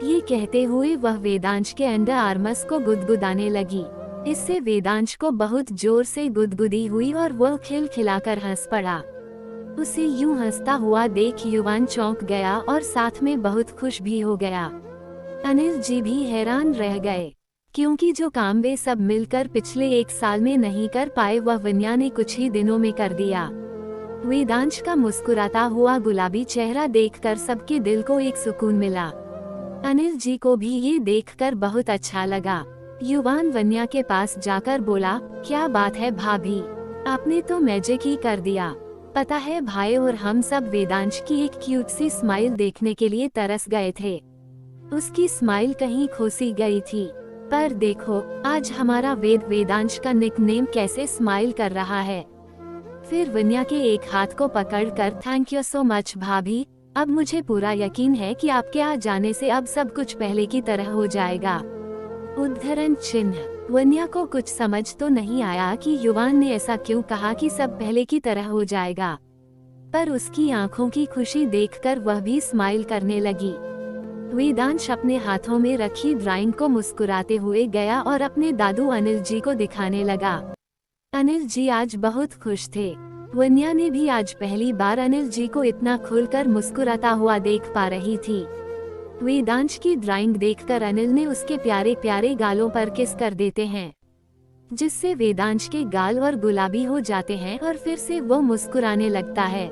Speaker 2: ये कहते हुए वह वेदांश के अंडर आर्मस को गुदगुदाने लगी। इससे वेदांश को बहुत जोर से गुदगुदी हुई और वह खिलखिलाकर हंस पड़ा। उसे यूं हंसता हुआ देख युवान चौंक गया और साथ में बहुत खुश भी हो गया। अनिल जी भी हैरान रह गए, क्योंकि जो काम वे सब मिलकर पिछले 1 साल में नहीं कर पाए वह वन्या ने कुछ ही दिनों में कर दिया। वेदांश का मुस्कुराता हुआ गुलाबी चेहरा देखकर सबके दिल को एक सुकून मिला। अनिल जी को भी ये देखकर बहुत अच्छा लगा। युवान वन्या के पास जाकर बोला, क्या बात है भाभी, आपने तो मैजिक ही कर दिया। पता है भाई और हम सब वेदांश की एक क्यूट सी स्माइल देखने के लिए तरस गए थे। उसकी स्माइल कहीं खोसी गई थी, पर देखो आज हमारा वेदांश का निकनेम कैसे स्माइल कर रहा है। फिर वन्या के एक हाथ को पकड़कर थैंक यू सो मच भाभी, अब मुझे पूरा यकीन है कि आपके आ जाने से अब सब कुछ पहले की तरह हो जाएगा। उद्धरण चिन्ह। वन्या को कुछ समझ तो नहीं आया कि युवान ने ऐसा क्यों कहा कि सब पहले की तरह हो जाएगा, पर उसकी आंखों की खुशी देखकर वह भी स्माइल करने लगी। वेदांश अपने हाथों में रखी ड्राइंग को मुस्कुराते हुए गया और अपने दादू अनिल जी को दिखाने लगा। अनिल जी आज बहुत खुश थे। वन्या ने भी आज पहली बार अनिल जी को इतना खुलकर मुस्कुराता हुआ देख पा रही थी। वेदांश की ड्राइंग देखकर अनिल ने उसके प्यारे प्यारे गालों पर किस कर देते हैं। जिससे वेदांश के गाल और गुलाबी हो जाते हैं और फिर से वो मुस्कुराने लगता है।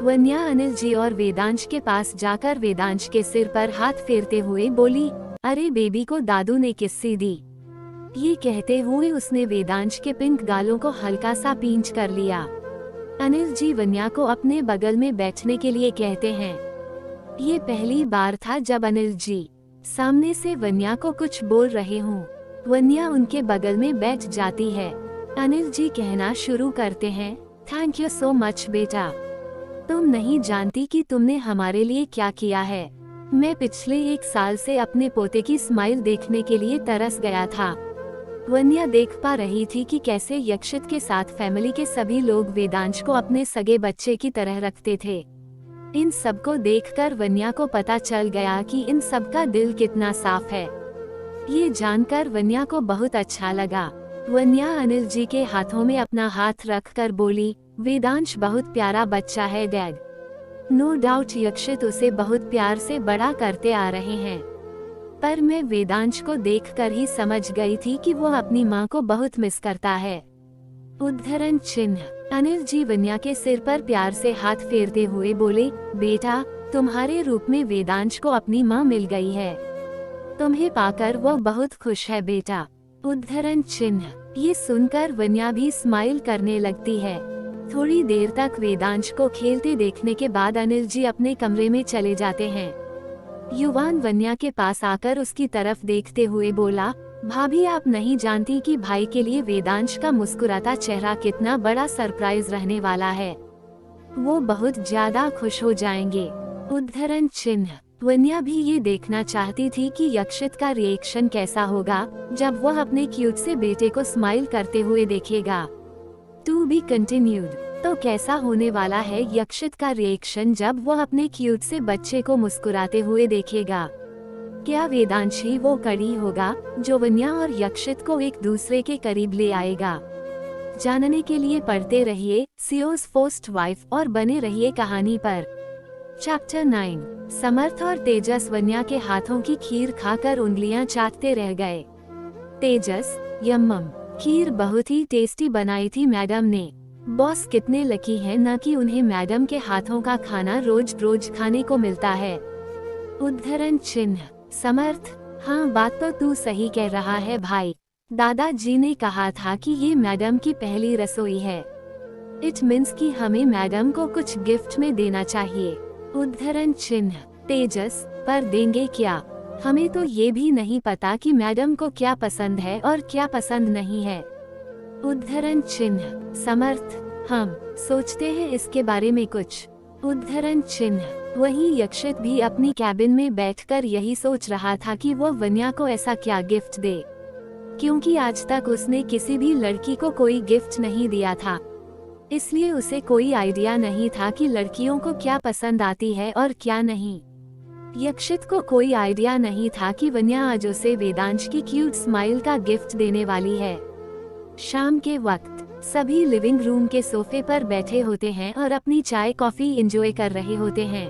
Speaker 2: वन्या अनिल जी और वेदांश के पास जाकर वेदांश के सिर पर हाथ फेरते हुए बोली, अरे बेबी को दादू ने किस्सी दी। ये कहते हुए उसने वेदांश के पिंक गालों को हल्का सा पींच कर लिया। अनिल जी वन्या को अपने बगल में बैठने के लिए कहते हैं। ये पहली बार था जब अनिल जी सामने से वन्या को कुछ बोल रहे हों। वन्या उनके बगल में बैठ जाती है। अनिल जी कहना शुरू करते हैं, थैंक यू सो मच बेटा। तुम नहीं जानती कि तुमने हमारे लिए क्या किया है। मैं पिछले 1 साल से अपने पोते की स्माइल देखने के लिए तरस गया था। वन्या देख पा रही थी कि कैसे यक्षित के साथ फैमिली के सभी लोग वेदांश को अपने सगे बच्चे की तरह रखते थे। इन सबको देखकर वन्या को पता चल गया कि इन सबका दिल कितना साफ है। ये जानकर वन्या को बहुत अच्छा लगा। वन्या अनिल जी के हाथों में अपना हाथ रखकर बोली, वेदांश बहुत प्यारा बच्चा है डैड। नो डाउट यक्षित उसे बहुत प्यार से बड़ा करते आ रहे हैं, पर मैं वेदांश को देखकर ही समझ गई थी कि वो अपनी माँ को बहुत मिस करता है। उद्धरण चिन्ह। अनिल जी वन्या के सिर पर प्यार से हाथ फेरते हुए बोले, बेटा तुम्हारे रूप में वेदांश को अपनी माँ मिल गई है। तुम्हें पाकर वो बहुत खुश है बेटा। उद्धरण चिन्ह। ये सुनकर वन्या भी स्माइल करने लगती है। थोड़ी देर तक वेदांश को खेलते देखने के बाद अनिल जी अपने कमरे में चले जाते हैं। युवान वन्या के पास आकर उसकी तरफ देखते हुए बोला, भाभी आप नहीं जानती कि भाई के लिए वेदांश का मुस्कुराता चेहरा कितना बड़ा सरप्राइज रहने वाला है। वो बहुत ज्यादा खुश हो जाएंगे। उद्धरण चिन्ह। वन्या भी ये देखना चाहती थी कि यक्षित का रिएक्शन कैसा होगा जब वह अपने क्यूट से बेटे को स्माइल करते हुए देखेगा। To be continued. तो कैसा होने वाला है यक्षित का रिएक्शन जब वह अपने क्यूट से बच्चे को मुस्कुराते हुए देखेगा। क्या वेदांश ही वो कड़ी होगा जो वन्या और यक्षित को एक दूसरे के करीब ले आएगा? जानने के लिए पढ़ते रहिए सीओ's फर्स्ट वाइफ और बने रहिए कहानी पर। चैप्टर 9। समर्थ और तेजस वन्या के हाथों की खीर खाकर उंगलियां चाटते रह गए। तेजस, यम्मम, खीर बहुत ही टेस्टी बनाई थी मैडम ने। बॉस कितने लकी हैं न कि उन्हें मैडम के हाथों का खाना रोज रोज खाने को मिलता है। उद्धरण चिन्ह। समर्थ, हाँ बात तो तू सही कह रहा है भाई। दादाजी ने कहा था कि ये मैडम की पहली रसोई है। इट मीन्स कि हमें मैडम को कुछ गिफ्ट में देना चाहिए। उद्धरण चिन्ह। तेजस, पर देंगे क्या? हमें तो ये भी नहीं पता कि मैडम को क्या पसंद है और क्या पसंद नहीं है। उद्धरण चिन्ह। समर्थ, हम सोचते हैं इसके बारे में कुछ। उद्धरण चिन्ह। वहीं यक्षित भी अपनी कैबिन में बैठकर यही सोच रहा था कि वो वन्या को ऐसा क्या गिफ्ट दे, क्योंकि आज तक उसने किसी भी लड़की को कोई गिफ्ट नहीं दिया था। इसलिए उसे कोई आइडिया नहीं था कि लड़कियों को क्या पसंद आती है और क्या नहीं। यक्षित को कोई आइडिया नहीं था कि वन्या आज उसे वेदांश की क्यूट स्माइल का गिफ्ट देने वाली है। शाम के वक्त सभी लिविंग रूम के सोफे पर बैठे होते हैं और अपनी चाय कॉफी एंजॉय कर रहे होते हैं।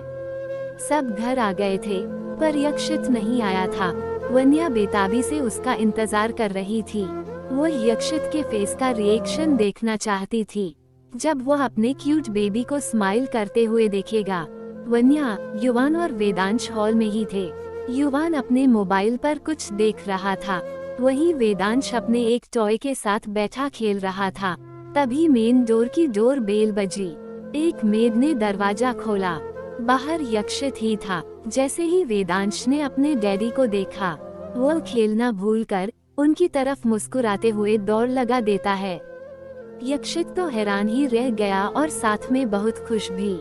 Speaker 2: सब घर आ गए थे पर यक्षित नहीं आया था। वन्या बेताबी से उसका इंतजार कर रही थी। वो यक्षित के फेस का रिएक्शन देखना चाहती थी जब वह अपने क्यूट बेबी को स्माइल करते हुए देखेगा। वन्या, युवान और वेदांश हॉल में ही थे। युवान अपने मोबाइल पर कुछ देख रहा था, वहीं वेदांश अपने एक टॉय के साथ बैठा खेल रहा था। तभी मेन डोर की डोर बेल बजी। एक मेड ने दरवाजा खोला। बाहर यक्षित ही था। जैसे ही वेदांश ने अपने डैडी को देखा, वो खेलना भूलकर उनकी तरफ मुस्कुराते हुए दौड़ लगा देता है। यक्षित तो हैरान ही रह गया और साथ में बहुत खुश भी।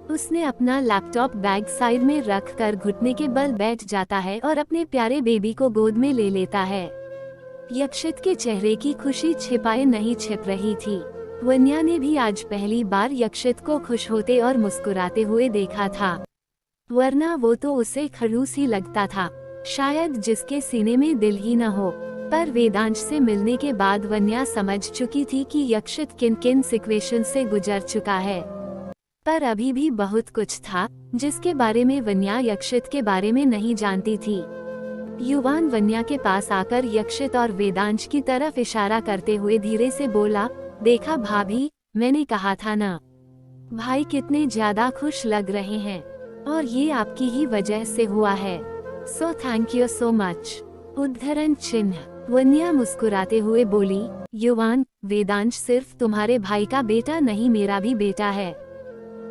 Speaker 2: उसने अपना लैपटॉप बैग साइड में रखकर घुटने के बल बैठ जाता है और अपने प्यारे बेबी को गोद में ले लेता है। यक्षित के चेहरे की खुशी छिपाए नहीं छिप रही थी। वन्या ने भी आज पहली बार यक्षित को खुश होते और मुस्कुराते हुए देखा था, वरना वो तो उसे खड़ूस ही लगता था, शायद जिसके सीने में दिल ही न हो। पर वेदांश से मिलने के बाद वन्या समझ चुकी थी कि यक्षित किन किन सिचुएशन से गुजर चुका है। पर अभी भी बहुत कुछ था जिसके बारे में वन्या यक्षित के बारे में नहीं जानती थी। युवान वन्या के पास आकर यक्षित और वेदांश की तरफ इशारा करते हुए धीरे से बोला, देखा भाभी, मैंने कहा था ना। भाई कितने ज्यादा खुश लग रहे हैं, और ये आपकी ही वजह से हुआ है। So thank you so much. उद्धरण चिन्ह। वन्या मुस्कुराते हुए बोली, युवान, वेदांश सिर्फ तुम्हारे भाई का बेटा नहीं, मेरा भी बेटा है।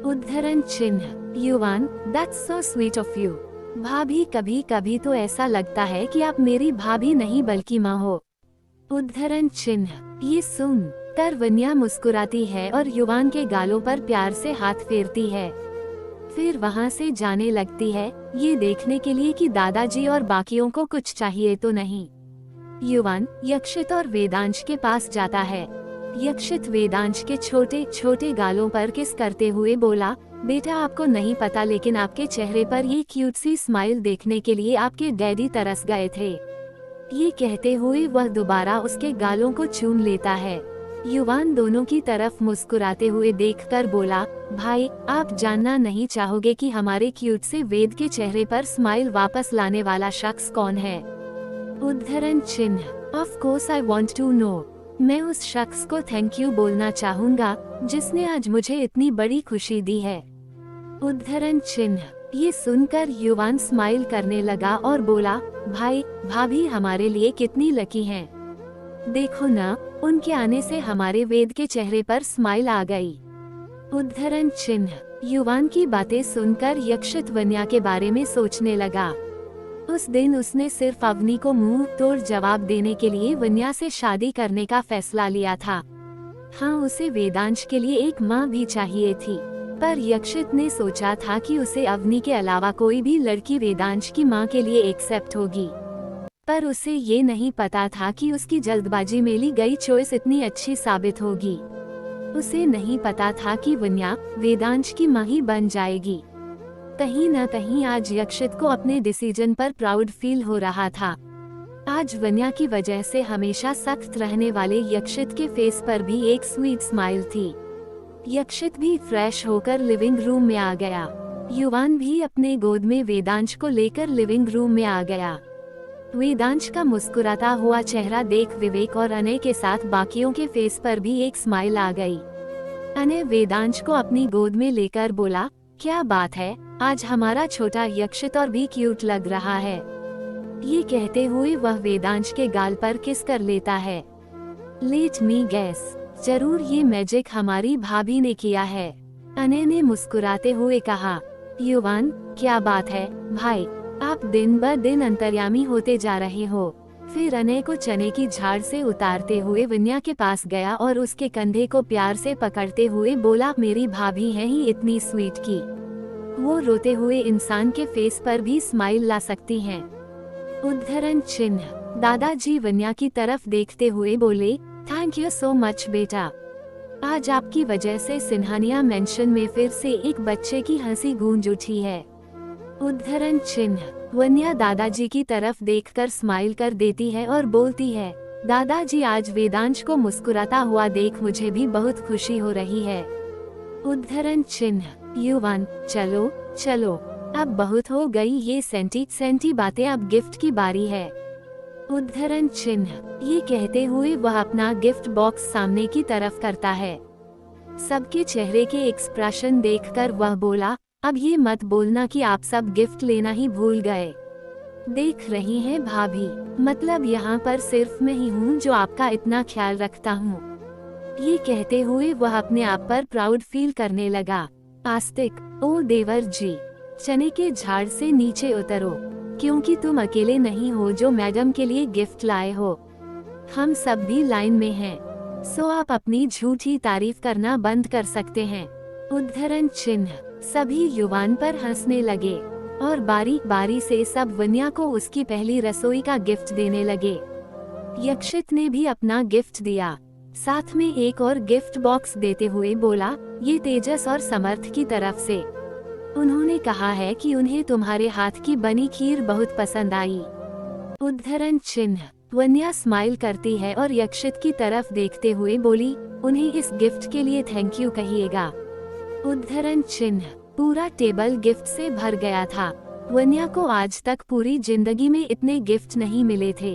Speaker 2: उद्धरण चिन्ह। युवान, that's so sweet of you. भाभी, कभी कभी तो ऐसा लगता है कि आप मेरी भाभी नहीं बल्कि माँ हो। उद्धरण चिन्ह। ये सुन कर वन्या मुस्कुराती है और युवान के गालों पर प्यार से हाथ फेरती है। फिर वहाँ से जाने लगती है, ये देखने के लिए कि दादाजी और बाकियों को कुछ चाहिए तो नहीं। युवान यक्षित और वेदांश के पास जाता है। यक्षित वेदांश के छोटे छोटे गालों पर किस करते हुए बोला, बेटा आपको नहीं पता, लेकिन आपके चेहरे पर ये क्यूट सी स्माइल देखने के लिए आपके डैडी तरस गए थे। ये कहते हुए वह दोबारा उसके गालों को चूम लेता है। युवान दोनों की तरफ मुस्कुराते हुए देखकर बोला, भाई, आप जानना नहीं चाहोगे कि हमारे क्यूट से वेद के चेहरे पर स्माइल वापस लाने वाला शख्स कौन है? उद्धरण चिन्ह। Of course I want to know. मैं उस शख्स को थैंक यू बोलना चाहूंगा जिसने आज मुझे इतनी बड़ी खुशी दी है। उद्धरण चिन्ह। ये सुनकर युवान स्माइल करने लगा और बोला, भाई, भाभी हमारे लिए कितनी लकी हैं। देखो ना, उनके आने से हमारे वेद के चेहरे पर स्माइल आ गई। उद्धरण चिन्ह। युवान की बातें सुनकर यक्षित वन्या के बारे में सोचने लगा। उस दिन उसने सिर्फ अवनी को मुंह तोड़ जवाब देने के लिए वन्या से शादी करने का फैसला लिया था। हाँ, उसे वेदांश के लिए एक माँ भी चाहिए थी, पर यक्षित ने सोचा था कि उसे अवनी के अलावा कोई भी लड़की वेदांश की माँ के लिए एक्सेप्ट होगी। पर उसे ये नहीं पता था कि उसकी जल्दबाजी में ली गई चॉइस इतनी अच्छी साबित होगी। उसे नहीं पता था कि वन्या वेदांश की माँ ही बन जाएगी। कहीं न कहीं आज यक्षित को अपने डिसीजन पर प्राउड फील हो रहा था। आज वन्या की वजह से हमेशा सख्त रहने वाले यक्षित के फेस पर भी एक स्वीट स्माइल थी। यक्षित भी फ्रेश होकर लिविंग रूम में आ गया। युवान भी अपने गोद में वेदांश को लेकर लिविंग रूम में आ गया। वेदांश का मुस्कुराता हुआ चेहरा देख विवेक और अनय के साथ बाकियों के फेस पर भी एक स्माइल आ गई। अनय वेदांश को अपनी गोद में लेकर बोला, क्या बात है, आज हमारा छोटा यक्षित और भी क्यूट लग रहा है। ये कहते हुए वह वेदांश के गाल पर किस कर लेता है। लेट मी गेस, जरूर ये मैजिक हमारी भाभी ने किया है। अनय ने मुस्कुराते हुए कहा। युवान, क्या बात है भाई, आप दिन ब दिन अंतर्यामी होते जा रहे हो। फिर अनय को चने की झाड़ से उतारते हुए वन्या के पास गया और उसके कंधे को प्यार से पकड़ते हुए बोला, मेरी भाभी है ही इतनी स्वीट की वो रोते हुए इंसान के फेस पर भी स्माइल ला सकती हैं। उद्धरण चिन्ह। दादाजी वन्या की तरफ देखते हुए बोले, थैंक यू सो मच बेटा। आज आपकी वजह से सिन्हानिया मेंशन में फिर से एक बच्चे की हंसी गूंज उठी है। उद्धरण चिन्ह। वन्या दादाजी की तरफ देखकर स्माइल कर देती है और बोलती है, दादाजी आज वेदांश को मुस्कुराता हुआ देख मुझे भी बहुत खुशी हो रही है। उद्धरण चिन्ह। युवान, चलो चलो, अब बहुत हो गई ये सेंटी बातें, अब गिफ्ट की बारी है। उद्धरण चिन्ह। ये कहते हुए वह अपना गिफ्ट बॉक्स सामने की तरफ करता है। सबके चेहरे के एक्सप्रेशन देखकर वह बोला, अब ये मत बोलना कि आप सब गिफ्ट लेना ही भूल गए। देख रही हैं भाभी, मतलब यहाँ पर सिर्फ मैं ही हूँ जो आपका इतना ख्याल रखता हूँ। ये कहते हुए वह अपने आप पर प्राउड फील करने लगा। आस्तिक, ओ देवर जी, चने के झाड़ से नीचे उतरो, क्योंकि तुम अकेले नहीं हो जो मैडम के लिए गिफ्ट लाए हो। हम सब भी लाइन में हैं, सो आप अपनी झूठी तारीफ करना बंद कर सकते हैं। उद्धरण चिन्ह। सभी युवान पर हंसने लगे और बारी बारी से सब वन्या को उसकी पहली रसोई का गिफ्ट देने लगे। यक्षित ने भी अपना गिफ्ट दिया, साथ में एक और गिफ्ट बॉक्स देते हुए बोला, ये तेजस और समर्थ की तरफ से। उन्होंने कहा है कि उन्हें तुम्हारे हाथ की बनी खीर बहुत पसंद आई। उद्धरण चिन्ह। वन्या स्माइल करती है और यक्षित की तरफ देखते हुए बोली, उन्हें इस गिफ्ट के लिए थैंक यू कहिएगा। उद्धरण चिन्ह। पूरा टेबल गिफ्ट से भर गया था। वन्या को आज तक पूरी जिंदगी में इतने गिफ्ट नहीं मिले थे।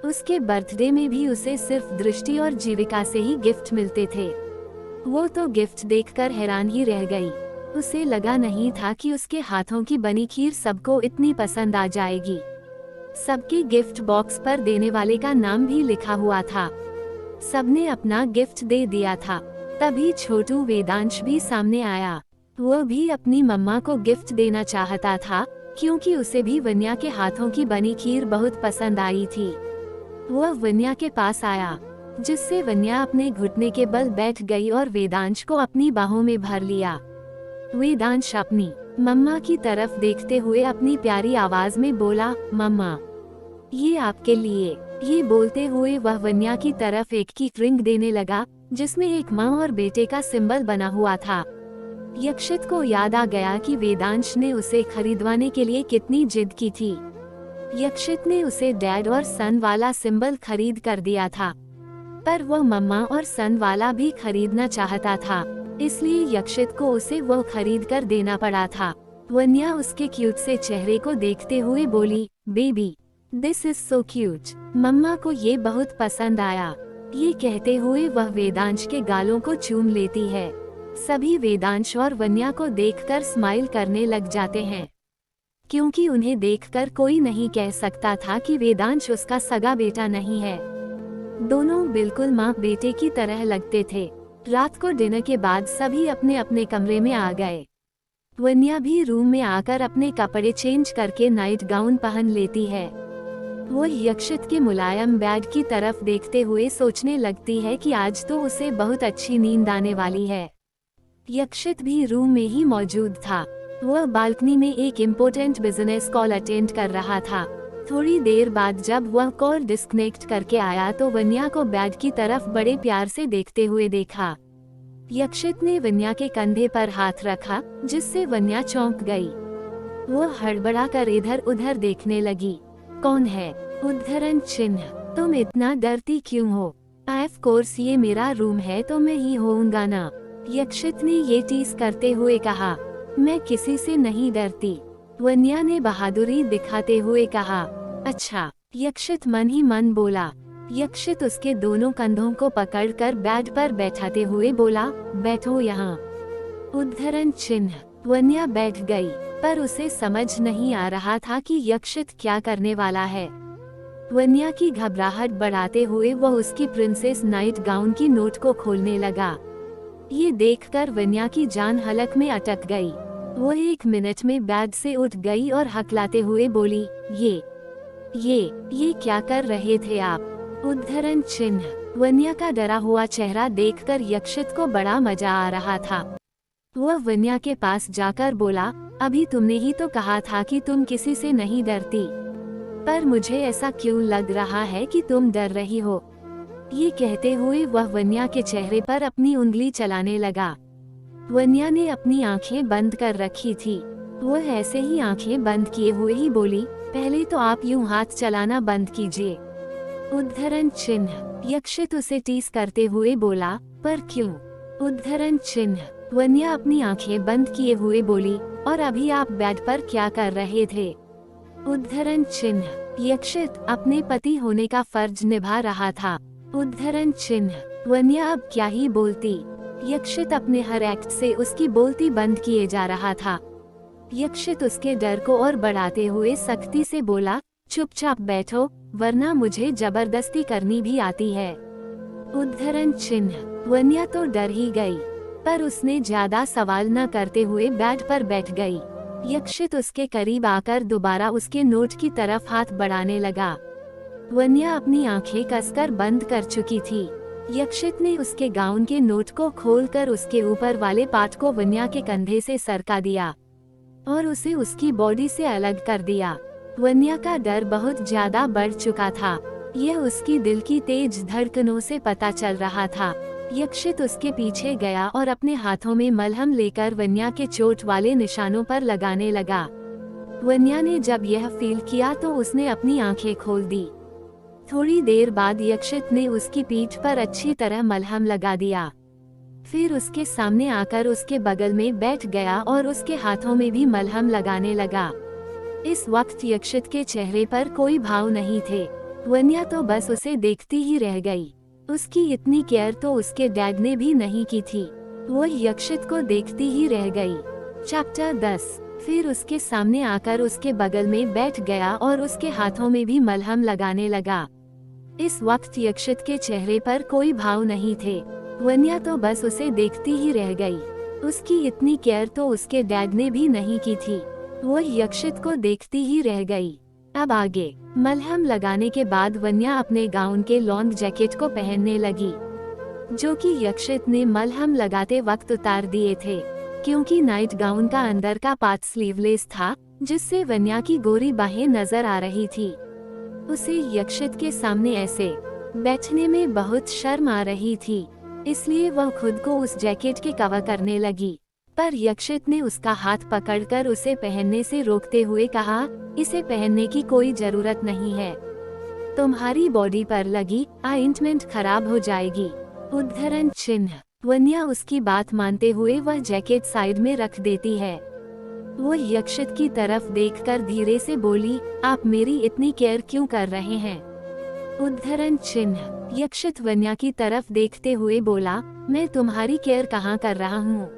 Speaker 2: उसके बर्थडे में भी उसे सिर्फ दृष्टि और जीविका से ही गिफ्ट मिलते थे। वो तो गिफ्ट देखकर हैरान ही रह गई। उसे लगा नहीं था कि उसके हाथों की बनी खीर सबको इतनी पसंद आ जाएगी। सबके गिफ्ट बॉक्स पर देने वाले का नाम भी लिखा हुआ था। सबने अपना गिफ्ट दे दिया था। तभी छोटू वेदांश भी सामने आया। वो भी अपनी मम्मा को गिफ्ट देना चाहता था, क्योंकि उसे भी वन्या के हाथों की बनी खीर बहुत पसंद आई थी। वह वन्या के पास आया, जिससे वन्या अपने घुटने के बल बैठ गई और वेदांश को अपनी बाहों में भर लिया। वेदांश अपनी मम्मा की तरफ देखते हुए अपनी प्यारी आवाज में बोला, मम्मा, ये आपके लिए। ये बोलते हुए वह वन्या की तरफ एक की रिंग देने लगा, जिसमें एक माँ और बेटे का सिंबल बना हुआ था। यक्षित को याद आ गया कि वेदांश ने उसे खरीदवाने के लिए कितनी जिद की थी। यक्षित ने उसे डैड और सन वाला सिंबल खरीद कर दिया था, पर वह मम्मा और सन वाला भी खरीदना चाहता था, इसलिए यक्षित को उसे वो खरीद कर देना पड़ा था। वन्या उसके क्यूट से चेहरे को देखते हुए बोली, baby, this is so cute. मम्मा को ये बहुत पसंद आया। ये कहते हुए वह वेदांश के गालों को चूम लेती है। सभी वेदांश और वन्या को देखकर स्माइल करने लग जाते हैं, क्योंकि उन्हें देखकर कोई नहीं कह सकता था कि वेदांश उसका सगा बेटा नहीं है। दोनों बिल्कुल माँ बेटे की तरह लगते थे। रात को डिनर के बाद सभी अपने अपने कमरे में आ गए। वन्या भी रूम में आकर अपने कपड़े चेंज करके नाइट गाउन पहन लेती है। वो यक्षित के मुलायम बेड की तरफ देखते हुए सोचने लगती है कि आज तो उसे बहुत अच्छी नींद आने वाली है। यक्षित भी रूम में ही मौजूद था। वह बालकनी में एक इम्पोर्टेंट बिजनेस कॉल अटेंड कर रहा था। थोड़ी देर बाद जब वह कॉल डिस्कनेक्ट करके आया तो वन्या को बेड की तरफ बड़े प्यार से देखते हुए देखा। यक्षित ने वन्या के कंधे पर हाथ रखा, जिससे वन्या चौंक गई। वह हड़बड़ा कर इधर उधर देखने लगी। कौन है? उद्धरण चिन्ह। तुम इतना डरती क्यों हो? ऑफ कोर्स ये मेरा रूम है तो मैं ही होऊंगा ना। यक्षित ने ये टीज करते हुए कहा। मैं किसी से नहीं डरती, वन्या ने बहादुरी दिखाते हुए कहा। अच्छा, यक्षित मन ही मन बोला। यक्षित उसके दोनों कंधों को पकड़कर बेड पर बैठाते हुए बोला, बैठो यहाँ। उद्धरण चिन्ह। वन्या बैठ गई, पर उसे समझ नहीं आ रहा था कि यक्षित क्या करने वाला है। वन्या की घबराहट बढ़ाते हुए वह उसकी प्रिंसेस नाइट गाउन की नोट को खोलने लगा। ये देखकर वन्या की जान हलक में अटक गई। वो 1 मिनट में बेड से उठ गई और हकलाते हुए बोली, ये क्या कर रहे थे आप? उद्धरण चिन्ह। वन्या का डरा हुआ चेहरा देखकर यक्षित को बड़ा मजा आ रहा था। वह वन्या के पास जाकर बोला, अभी तुमने ही तो कहा था कि तुम किसी से नहीं डरती, पर मुझे ऐसा क्यों लग रहा है कि तुम डर रही हो? ये कहते हुए वह वन्या के चेहरे पर अपनी उंगली चलाने लगा। वन्या ने अपनी आंखें बंद कर रखी थी। वह ऐसे ही आंखें बंद किए हुए ही बोली, पहले तो आप यूं हाथ चलाना बंद कीजिए। उद्धरण चिन्ह। यक्षित उसे टीस करते हुए बोला, पर क्यों? उद्धरण चिन्ह। वन्या अपनी आंखें बंद किए हुए बोली, और अभी आप बेड पर क्या कर रहे थे? उद्धरण चिन्ह। यक्षित अपने पति होने का फर्ज निभा रहा था। उद्धरण चिन्ह। वन्या अब क्या ही बोलती। यक्षित अपने हर एक्ट से उसकी बोलती बंद किए जा रहा था। यक्षित उसके डर को और बढ़ाते हुए सख्ती से बोला, चुपचाप बैठो, वरना मुझे जबरदस्ती करनी भी आती है। उद्धरण चिन्ह। वन्या तो डर ही गई, पर उसने ज्यादा सवाल न करते हुए बेड पर बैठ गई। यक्षित उसके करीब आकर दोबारा उसके नोट की तरफ हाथ बढ़ाने लगा। वन्या अपनी आंखें कसकर बंद कर चुकी थी। यक्षित ने उसके गाउन के नोट को खोलकर उसके ऊपर वाले पार्ट को वन्या के कंधे से सरका दिया और उसे उसकी बॉडी से अलग कर दिया। वन्या का डर बहुत ज्यादा बढ़ चुका था। यह उसकी दिल की तेज धड़कनों से पता चल रहा था। यक्षित उसके पीछे गया और अपने हाथों में मलहम लेकर वन्या के चोट वाले निशानों पर लगाने लगा। वन्या ने जब यह फील किया तो उसने अपनी आंखें खोल दी। थोड़ी देर बाद यक्षित ने उसकी पीठ पर अच्छी तरह मलहम लगा दिया। फिर उसके सामने आकर उसके बगल में बैठ गया और उसके हाथों में भी मलहम लगाने लगा। इस वक्त यक्षित के चेहरे पर कोई भाव नहीं थे। वन्या तो बस उसे देखती ही रह गई। उसकी इतनी केयर तो उसके डैड ने भी नहीं की थी। वो यक्षित को देखती ही रह गई। चैप्टर 10। फिर उसके सामने आकर उसके बगल में बैठ गया और उसके हाथों में भी मलहम लगाने लगा। इस वक्त यक्षित के चेहरे पर कोई भाव नहीं थे। वन्या तो बस उसे देखती ही रह गई। उसकी इतनी केयर तो उसके डैड ने भी नहीं की थी। वो यक्षित को देखती ही रह गई। अब आगे। मलहम लगाने के बाद वन्या अपने गाउन के लॉन्ग जैकेट को पहनने लगी, जो कि यक्षित ने मलहम लगाते वक्त उतार दिए थे, क्योंकि नाइट गाउन का अंदर का पार्ट स्लीवलेस था, जिससे वन्या की गोरी बाहें नजर आ रही थी। उसे यक्षित के सामने ऐसे बैठने में बहुत शर्म आ रही थी, इसलिए वह खुद को उस जैकेट के कवर करने लगी। पर यक्षित ने उसका हाथ पकड़कर उसे पहनने से रोकते हुए कहा, इसे पहनने की कोई जरूरत नहीं है। तुम्हारी बॉडी पर लगी ऑइंटमेंट खराब हो जाएगी। उद्धरण चिन्ह। वन्या उसकी बात मानते हुए वह जैकेट साइड में रख देती है। वो यक्षित की तरफ देखकर धीरे से बोली, आप मेरी इतनी केयर क्यों कर रहे हैं? उद्धरण चिन्ह। यक्षित वन्या की तरफ देखते हुए बोला, मैं तुम्हारी केयर कहाँ कर रहा हूँ?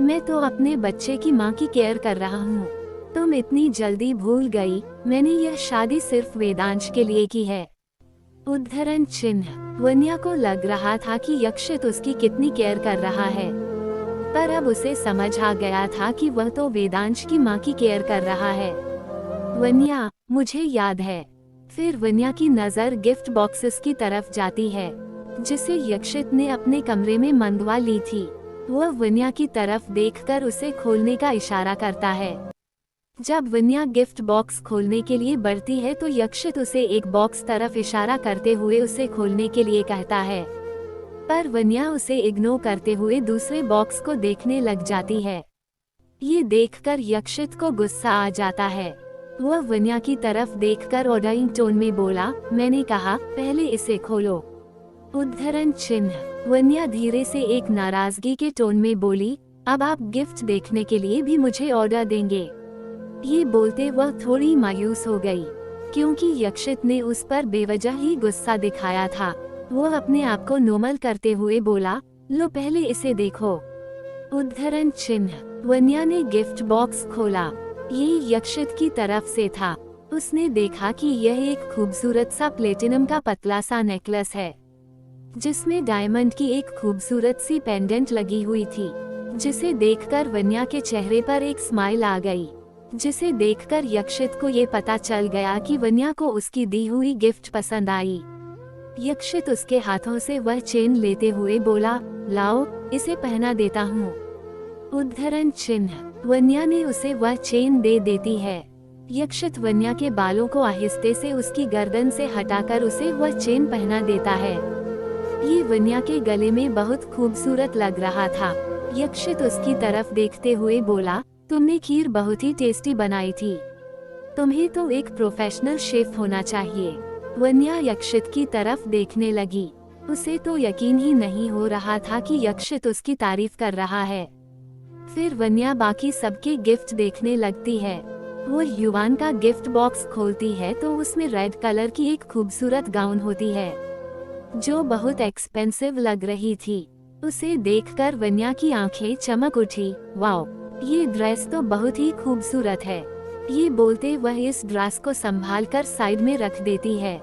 Speaker 2: मैं तो अपने बच्चे की माँ की केयर कर रहा हूँ। तुम इतनी जल्दी भूल गई, मैंने यह शादी सिर्फ वेदांश के लिए की है। उद्धरण चिन्ह। वन्या को लग रहा था कि यक्षित उसकी कितनी केयर कर रहा है, पर अब उसे समझ आ गया था कि वह तो वेदांश की माँ की केयर कर रहा है। वन्या, मुझे याद है। फिर वन्या की नजर गिफ्ट बॉक्सेस की तरफ जाती है, जिसे यक्षित ने अपने कमरे में मंगवा ली थी। वह वन्या की तरफ देखकर उसे खोलने का इशारा करता है। जब वन्या गिफ्ट बॉक्स खोलने के लिए बढ़ती है तो यक्षित उसे एक बॉक्स तरफ इशारा करते हुए उसे खोलने के लिए कहता है, पर वन्या उसे इग्नोर करते हुए दूसरे बॉक्स को देखने लग जाती है। ये देखकर यक्षित को गुस्सा आ जाता है। वह वन्या की तरफ देखकर ऑर्डरिंग टोन में बोला, मैंने कहा पहले इसे खोलो। उद्धरण चिन्ह। वन्या धीरे से एक नाराजगी के टोन में बोली, अब आप गिफ्ट देखने के लिए भी मुझे ऑर्डर देंगे? ये बोलते वह थोड़ी मायूस हो गई, क्योंकि यक्षित ने उस पर बेवजह ही गुस्सा दिखाया था। वह अपने आप को नॉर्मल करते हुए बोला, लो पहले इसे देखो। उद्धरण चिन्ह। वन्या ने गिफ्ट बॉक्स खोला। ये यक्षित की तरफ से था। उसने देखा कि यह एक खूबसूरत सा प्लेटिनम का पतला सा नेकलेस है, जिसमें डायमंड की एक खूबसूरत सी पेंडेंट लगी हुई थी, जिसे देखकर वन्या के चेहरे पर एक स्माइल आ गई, जिसे देखकर यक्षित को ये पता चल गया कि वन्या को उसकी दी हुई गिफ्ट पसंद आई। यक्षित उसके हाथों से वह चेन लेते हुए बोला, लाओ इसे पहना देता हूँ। उद्धरण चिन्ह। वन्या ने उसे वह चेन दे देती है। यक्षित वन्या के बालों को आहिस्ते से उसकी गर्दन से हटाकर उसे वह चेन पहना देता है। ये वन्या के गले में बहुत खूबसूरत लग रहा था। यक्षित उसकी तरफ देखते हुए बोला, तुमने खीर बहुत ही टेस्टी बनाई थी। तुम्हें तो एक प्रोफेशनल शेफ होना चाहिए। वन्या यक्षित की तरफ देखने लगी। उसे तो यकीन ही नहीं हो रहा था कि यक्षित उसकी तारीफ कर रहा है। फिर वन्या बाकी सबके गिफ्ट देखने लगती है। वो युवान का गिफ्ट बॉक्स खोलती है तो उसमें रेड कलर की एक खूबसूरत गाउन होती है, जो बहुत एक्सपेंसिव लग रही थी। उसे देखकर वन्या की आंखें चमक उठी। वाओ, ये ड्रेस तो बहुत ही खूबसूरत है। ये बोलते वह इस ड्रेस को संभालकर साइड में रख देती है।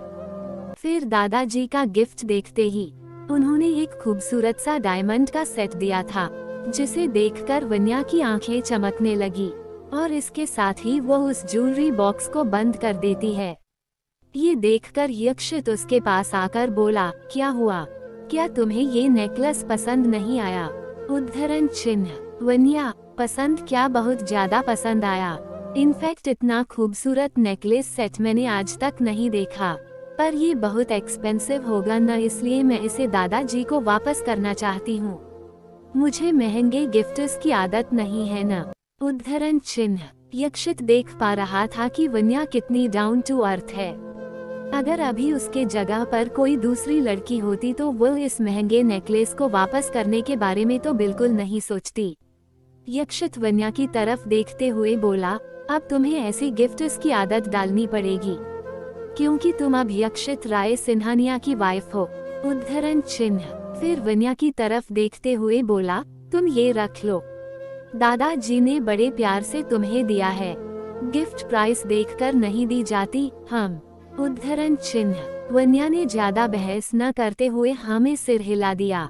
Speaker 2: फिर दादाजी का गिफ्ट देखते ही उन्होंने एक खूबसूरत सा डायमंड का सेट दिया था, जिसे देखकर वन्या की आंखें चमकने लगी और इसके साथ ही वो उस ज्वेलरी बॉक्स को बंद कर देती है। ये देखकर यक्षित उसके पास आकर बोला, क्या हुआ? क्या तुम्हें ये नेकलेस पसंद नहीं आया? उद्धरण चिन्ह। वन्या, पसंद क्या, बहुत ज्यादा पसंद आया। इनफैक्ट इतना खूबसूरत नेकलेस सेट मैंने आज तक नहीं देखा, पर ये बहुत एक्सपेंसिव होगा न, इसलिए मैं इसे दादाजी को वापस करना चाहती हूँ। मुझे महंगे गिफ्ट्स की आदत नहीं है न। उद्धरण चिन्ह। यक्षित देख पा रहा था कि वन्या कितनी डाउन टू अर्थ है। अगर अभी उसके जगह पर कोई दूसरी लड़की होती तो वो इस महंगे नेकलेस को वापस करने के बारे में तो बिल्कुल नहीं सोचती। यक्षित वन्या की तरफ देखते हुए बोला, अब तुम्हें ऐसी गिफ्ट्स की आदत डालनी पड़ेगी, क्योंकि तुम अब यक्षित राय सिन्हानिया की वाइफ हो। उद्धरण चिन्ह। फिर वन्या की तरफ देखते हुए बोला, तुम ये रख लो, दादाजी ने बड़े प्यार से तुम्हें दिया है, गिफ्ट प्राइस देखकर नहीं दी जाती। हम। उद्धरण चिन्ह। वन्या ने ज्यादा बहस न करते हुए हमें सिर हिला दिया।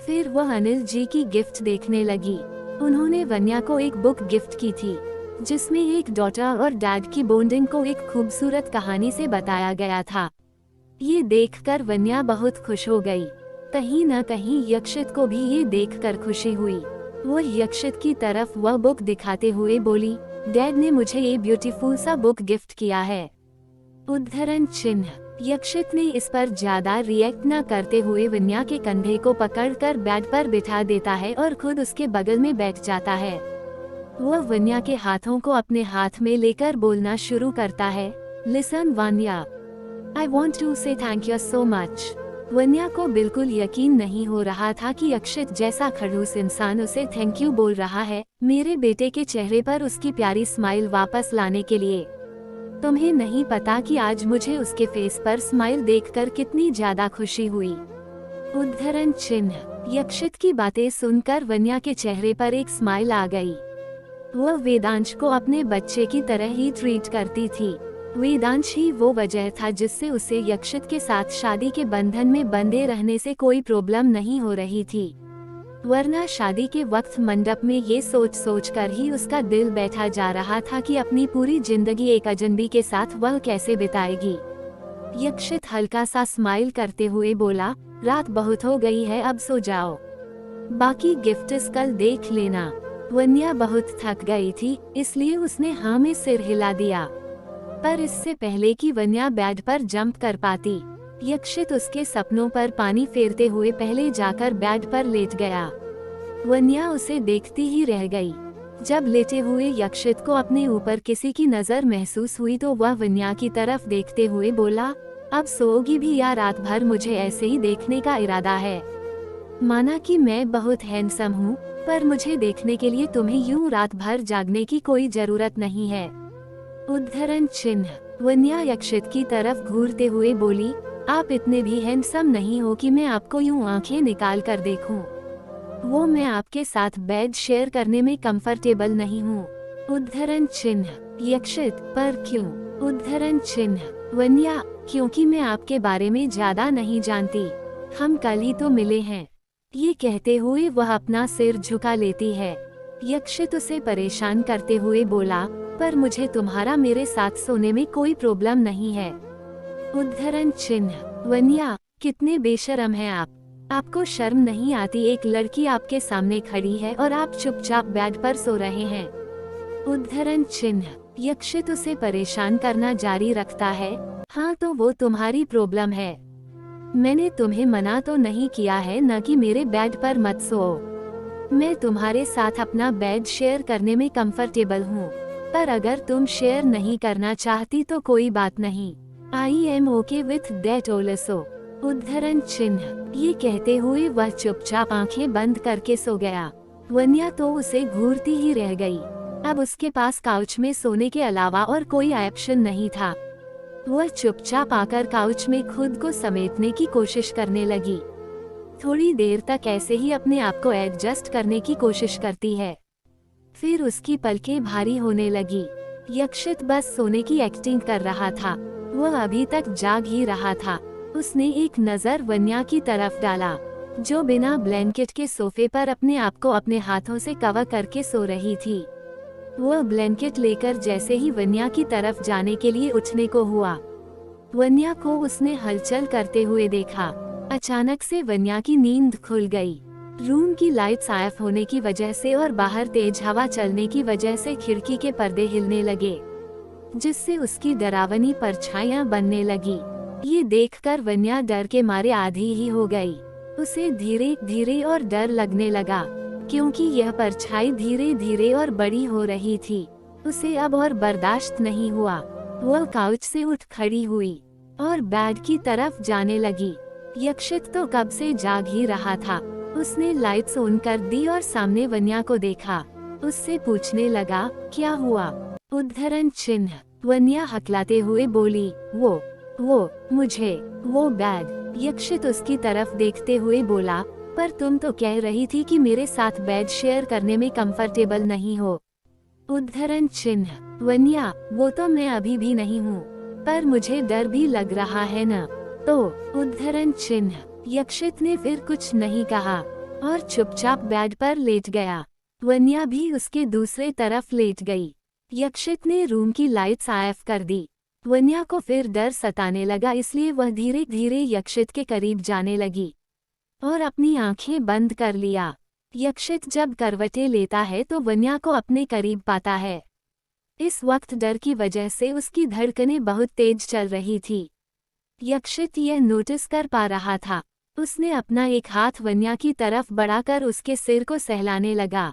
Speaker 2: फिर वह अनिल जी की गिफ्ट देखने लगी। उन्होंने वन्या को एक बुक गिफ्ट की थी, जिसमें एक डॉटर और डैड की बॉन्डिंग को एक खूबसूरत कहानी से बताया गया था। ये देखकर वन्या बहुत खुश हो गई। कहीं न कहीं यक्षित को भी ये देखकर खुशी हुई। वो यक्षित की तरफ वह बुक दिखाते हुए बोली, डैड ने मुझे ये ब्यूटीफुल सा बुक गिफ्ट किया है। उद्धरण चिन्ह। यक्षित ने इस पर ज्यादा रिएक्ट न करते हुए वन्या के कंधे को पकड़कर बेड पर बिठा देता है और खुद उसके बगल में बैठ जाता है। वह वन्या के हाथों को अपने हाथ में लेकर बोलना शुरू करता है, listen Vanya, I want to से थैंक यू सो मच। वन्या को बिल्कुल यकीन नहीं हो रहा था कि यक्षित जैसा खड़ूस इंसान उसे थैंक यू बोल रहा है, मेरे बेटे के चेहरे पर उसकी प्यारी स्माइल वापस लाने के लिए। तुम्हें नहीं पता कि आज मुझे उसके फेस पर स्माइल देखकर कितनी ज्यादा खुशी हुई। उद्धरण चिन्ह। यक्षित की बातें सुनकर वन्या के चेहरे पर एक स्माइल आ गई। वह वेदांश को अपने बच्चे की तरह ही ट्रीट करती थी। वेदांश ही वो वजह था जिससे उसे यक्षित के साथ शादी के बंधन में बंधे रहने से कोई प्रॉब्लम नहीं हो रही थी, वरना शादी के वक्त मंडप में ये सोच सोच कर ही उसका दिल बैठा जा रहा था कि अपनी पूरी जिंदगी एक अजनबी के साथ वह कैसे बिताएगी। यक्षित हल्का सा स्माइल करते हुए बोला, रात बहुत हो गई है, अब सो जाओ, बाकी गिफ्ट्स कल देख लेना। वन्या बहुत थक गई थी, इसलिए उसने हाँ में सिर हिला दिया। पर इससे पहले कि वन्या बेड पर जंप कर पाती, यक्षित उसके सपनों पर पानी फेरते हुए पहले जाकर बेड पर लेट गया। वन्या उसे देखती ही रह गई। जब लेटे हुए यक्षित को अपने ऊपर किसी की नजर महसूस हुई तो वह वन्या की तरफ देखते हुए बोला, अब सोओगी भी या रात भर मुझे ऐसे ही देखने का इरादा है? माना कि मैं बहुत हैंडसम हूँ, पर मुझे देखने के लिए तुम्हें यूं रात भर जागने की कोई जरूरत नहीं है। उद्धरण चिन्ह। वन्या यक्षित की तरफ घूरते हुए बोली, आप इतने भी हैंडसम नहीं हो कि मैं आपको यूं आंखें निकाल कर देखूं। वो मैं आपके साथ बेड शेयर करने में कंफर्टेबल नहीं हूँ। उद्धरण चिन्ह। यक्षित, पर क्यों? उद्धरण चिन्ह। वन्या, क्योंकि मैं आपके बारे में ज्यादा नहीं जानती, हम कल ही तो मिले हैं। ये कहते हुए वह अपना सिर झुका लेती है। यक्षित उसे परेशान करते हुए बोला, पर मुझे तुम्हारा मेरे साथ सोने में कोई प्रॉब्लम नहीं है। उद्धरण चिन्ह। वन्या, कितने बेशर्म हैं आप, आपको शर्म नहीं आती? एक लड़की आपके सामने खड़ी है और आप चुपचाप बेड पर सो रहे हैं। उद्धरण चिन्ह। यक्षित उसे परेशान करना जारी रखता है, हाँ तो वो तुम्हारी प्रॉब्लम है, मैंने तुम्हें मना तो नहीं किया है न कि मेरे बेड पर मत सो। मैं तुम्हारे साथ अपना बेड शेयर करने में कंफर्टेबल हूँ, पर अगर तुम शेयर नहीं करना चाहती तो कोई बात नहीं, I am okay with that also. उद्धरण चिन्ह। ये कहते हुए वह चुपचाप आंखें बंद करके सो गया। वन्या तो उसे घूरती ही रह गई। अब उसके पास काउच में सोने के अलावा और कोई ऑप्शन नहीं था। वह चुपचाप आकर काउच में खुद को समेटने की कोशिश करने लगी। थोड़ी देर तक ऐसे ही अपने आप को एडजस्ट करने की कोशिश करती है, फिर उसकी पलकें भारी होने लगी। यक्षित बस सोने की एक्टिंग कर रहा था, वह अभी तक जाग ही रहा था। उसने एक नजर वन्या की तरफ डाला, जो बिना ब्लैंकेट के सोफे पर अपने आप को अपने हाथों से कवर करके सो रही थी। वह ब्लैंकेट लेकर जैसे ही वन्या की तरफ जाने के लिए उठने को हुआ, वन्या को उसने हलचल करते हुए देखा। अचानक से वन्या की नींद खुल गई। रूम की लाइट्स ऑफ होने की वजह से और बाहर तेज हवा चलने की वजह से खिड़की के पर्दे हिलने लगे, जिससे उसकी डरावनी परछाइयां बनने लगी। ये देखकर वन्या डर के मारे आधी ही हो गई। उसे धीरे धीरे और डर लगने लगा, क्योंकि यह परछाई धीरे धीरे और बड़ी हो रही थी। उसे अब और बर्दाश्त नहीं हुआ। वह काउच से उठ खड़ी हुई और बेड की तरफ जाने लगी। यक्षित तो कब से जाग ही रहा था। उसने लाइट्स ऑन कर दी और सामने वन्या को देखा। उससे पूछने लगा, क्या हुआ? उद्धरण चिन्ह। वन्या हकलाते हुए बोली, वो मुझे वो बैग। यक्षित उसकी तरफ देखते हुए बोला, पर तुम तो कह रही थी कि मेरे साथ बेड शेयर करने में कंफर्टेबल नहीं हो। उद्धरण चिन्ह। वन्या, वो तो मैं अभी भी नहीं हूँ, पर मुझे डर भी लग रहा है न। तो उद्धरण चिन्ह। यक्षित ने फिर कुछ नहीं कहा और चुपचाप बेड पर लेट गया। वन्या भी उसके दूसरे तरफ लेट गई। यक्षित ने रूम की लाइट्स ऑफ कर दी। वन्या को फिर डर सताने लगा, इसलिए वह धीरे धीरे यक्षित के करीब जाने लगी और अपनी आंखें बंद कर लिया। यक्षित जब करवटें लेता है तो वन्या को अपने करीब पाता है। इस वक्त डर की वजह से उसकी धड़कनें बहुत तेज चल रही थी। यक्षित यह नोटिस कर पा रहा था। उसने अपना एक हाथ वन्या की तरफ बढ़ाकर उसके सिर को सहलाने लगा,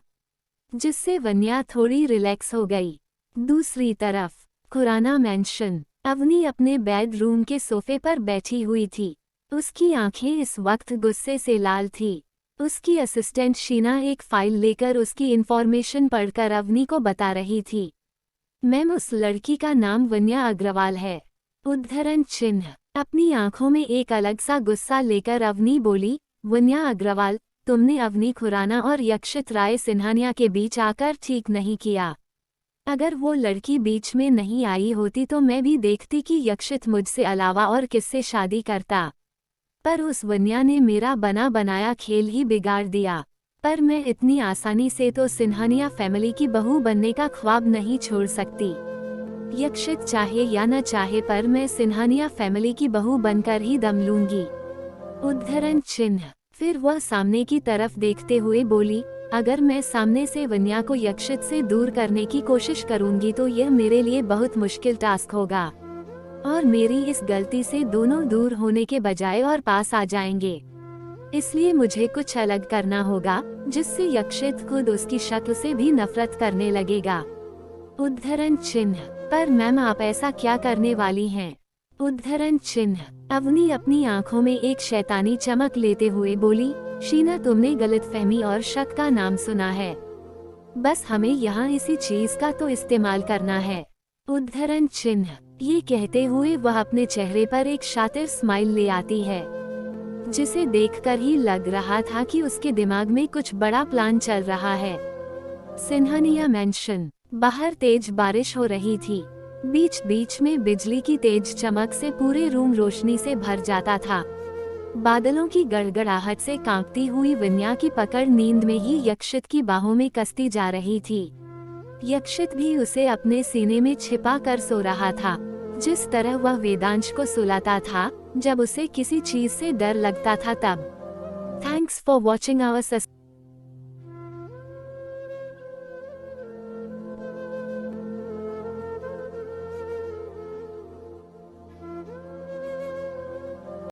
Speaker 2: जिससे वन्या थोड़ी रिलैक्स हो गई। दूसरी तरफ खुराना मैंशन। अवनी अपने बेडरूम के सोफे पर बैठी हुई थी। उसकी आंखें इस वक्त गुस्से से लाल थी। उसकी असिस्टेंट शीना एक फाइल लेकर उसकी इंफॉर्मेशन पढ़कर अवनी को बता रही थी। मैम, उस लड़की का नाम वन्या अग्रवाल है। उद्धरण चिन्ह। अपनी आंखों में एक अलग सा गुस्सा लेकर अवनी बोली, वन्या अग्रवाल, तुमने अवनी खुराना और यक्षित राय सिन्हानिया के बीच आकर ठीक नहीं किया। अगर वो लड़की बीच में नहीं आई होती तो मैं भी देखती कि यक्षित मुझसे अलावा और किससे शादी करता, पर उस वन्या ने मेरा बना बनाया खेल ही बिगाड़ दिया। पर मैं इतनी आसानी से तो सिन्हानिया फैमिली की बहू बनने का ख्वाब नहीं छोड़ सकती। यक्षित चाहे या न चाहे, पर मैं सिन्हानिया फैमिली की बहू बनकर ही दम लूंगी। उद्धरण चिन्ह। फिर वह सामने की तरफ देखते हुए बोली, अगर मैं सामने से वन्या को यक्षित से दूर करने की कोशिश करूंगी तो यह मेरे लिए बहुत मुश्किल टास्क होगा और मेरी इस गलती से दोनों दूर होने के बजाय और पास आ जाएंगे। इसलिए मुझे कुछ अलग करना होगा जिससे यक्षित खुद उसकी शक्ल से भी नफरत करने लगेगा। उद्धरण चिन्ह। पर मैम, आप ऐसा क्या करने वाली हैं? उद्धरण चिन्ह। अवनी अपनी आंखों में एक शैतानी चमक लेते हुए बोली, शीना, तुमने गलतफहमी और शक का नाम सुना है। बस हमें यहाँ इसी चीज का तो इस्तेमाल करना है। उद्धरण चिन्ह। ये कहते हुए वह अपने चेहरे पर एक शातिर स्माइल ले आती है, जिसे देखकर ही लग रहा था कि उसके दिमाग में कुछ बड़ा प्लान चल रहा है। सिन्हानिया मैंशन। बाहर तेज बारिश हो रही थी। बीच बीच में बिजली की तेज चमक से पूरे रूम रोशनी से भर जाता था। बादलों की गड़गड़ाहट से कांपती हुई वन्या की पकड़ नींद में ही यक्षित की बाहों में कसती जा रही थी। यक्षित भी उसे अपने सीने में छिपा कर सो रहा था, जिस तरह वह वेदांश को सुलाता था जब उसे किसी चीज से डर लगता था तब। Thanks for watching our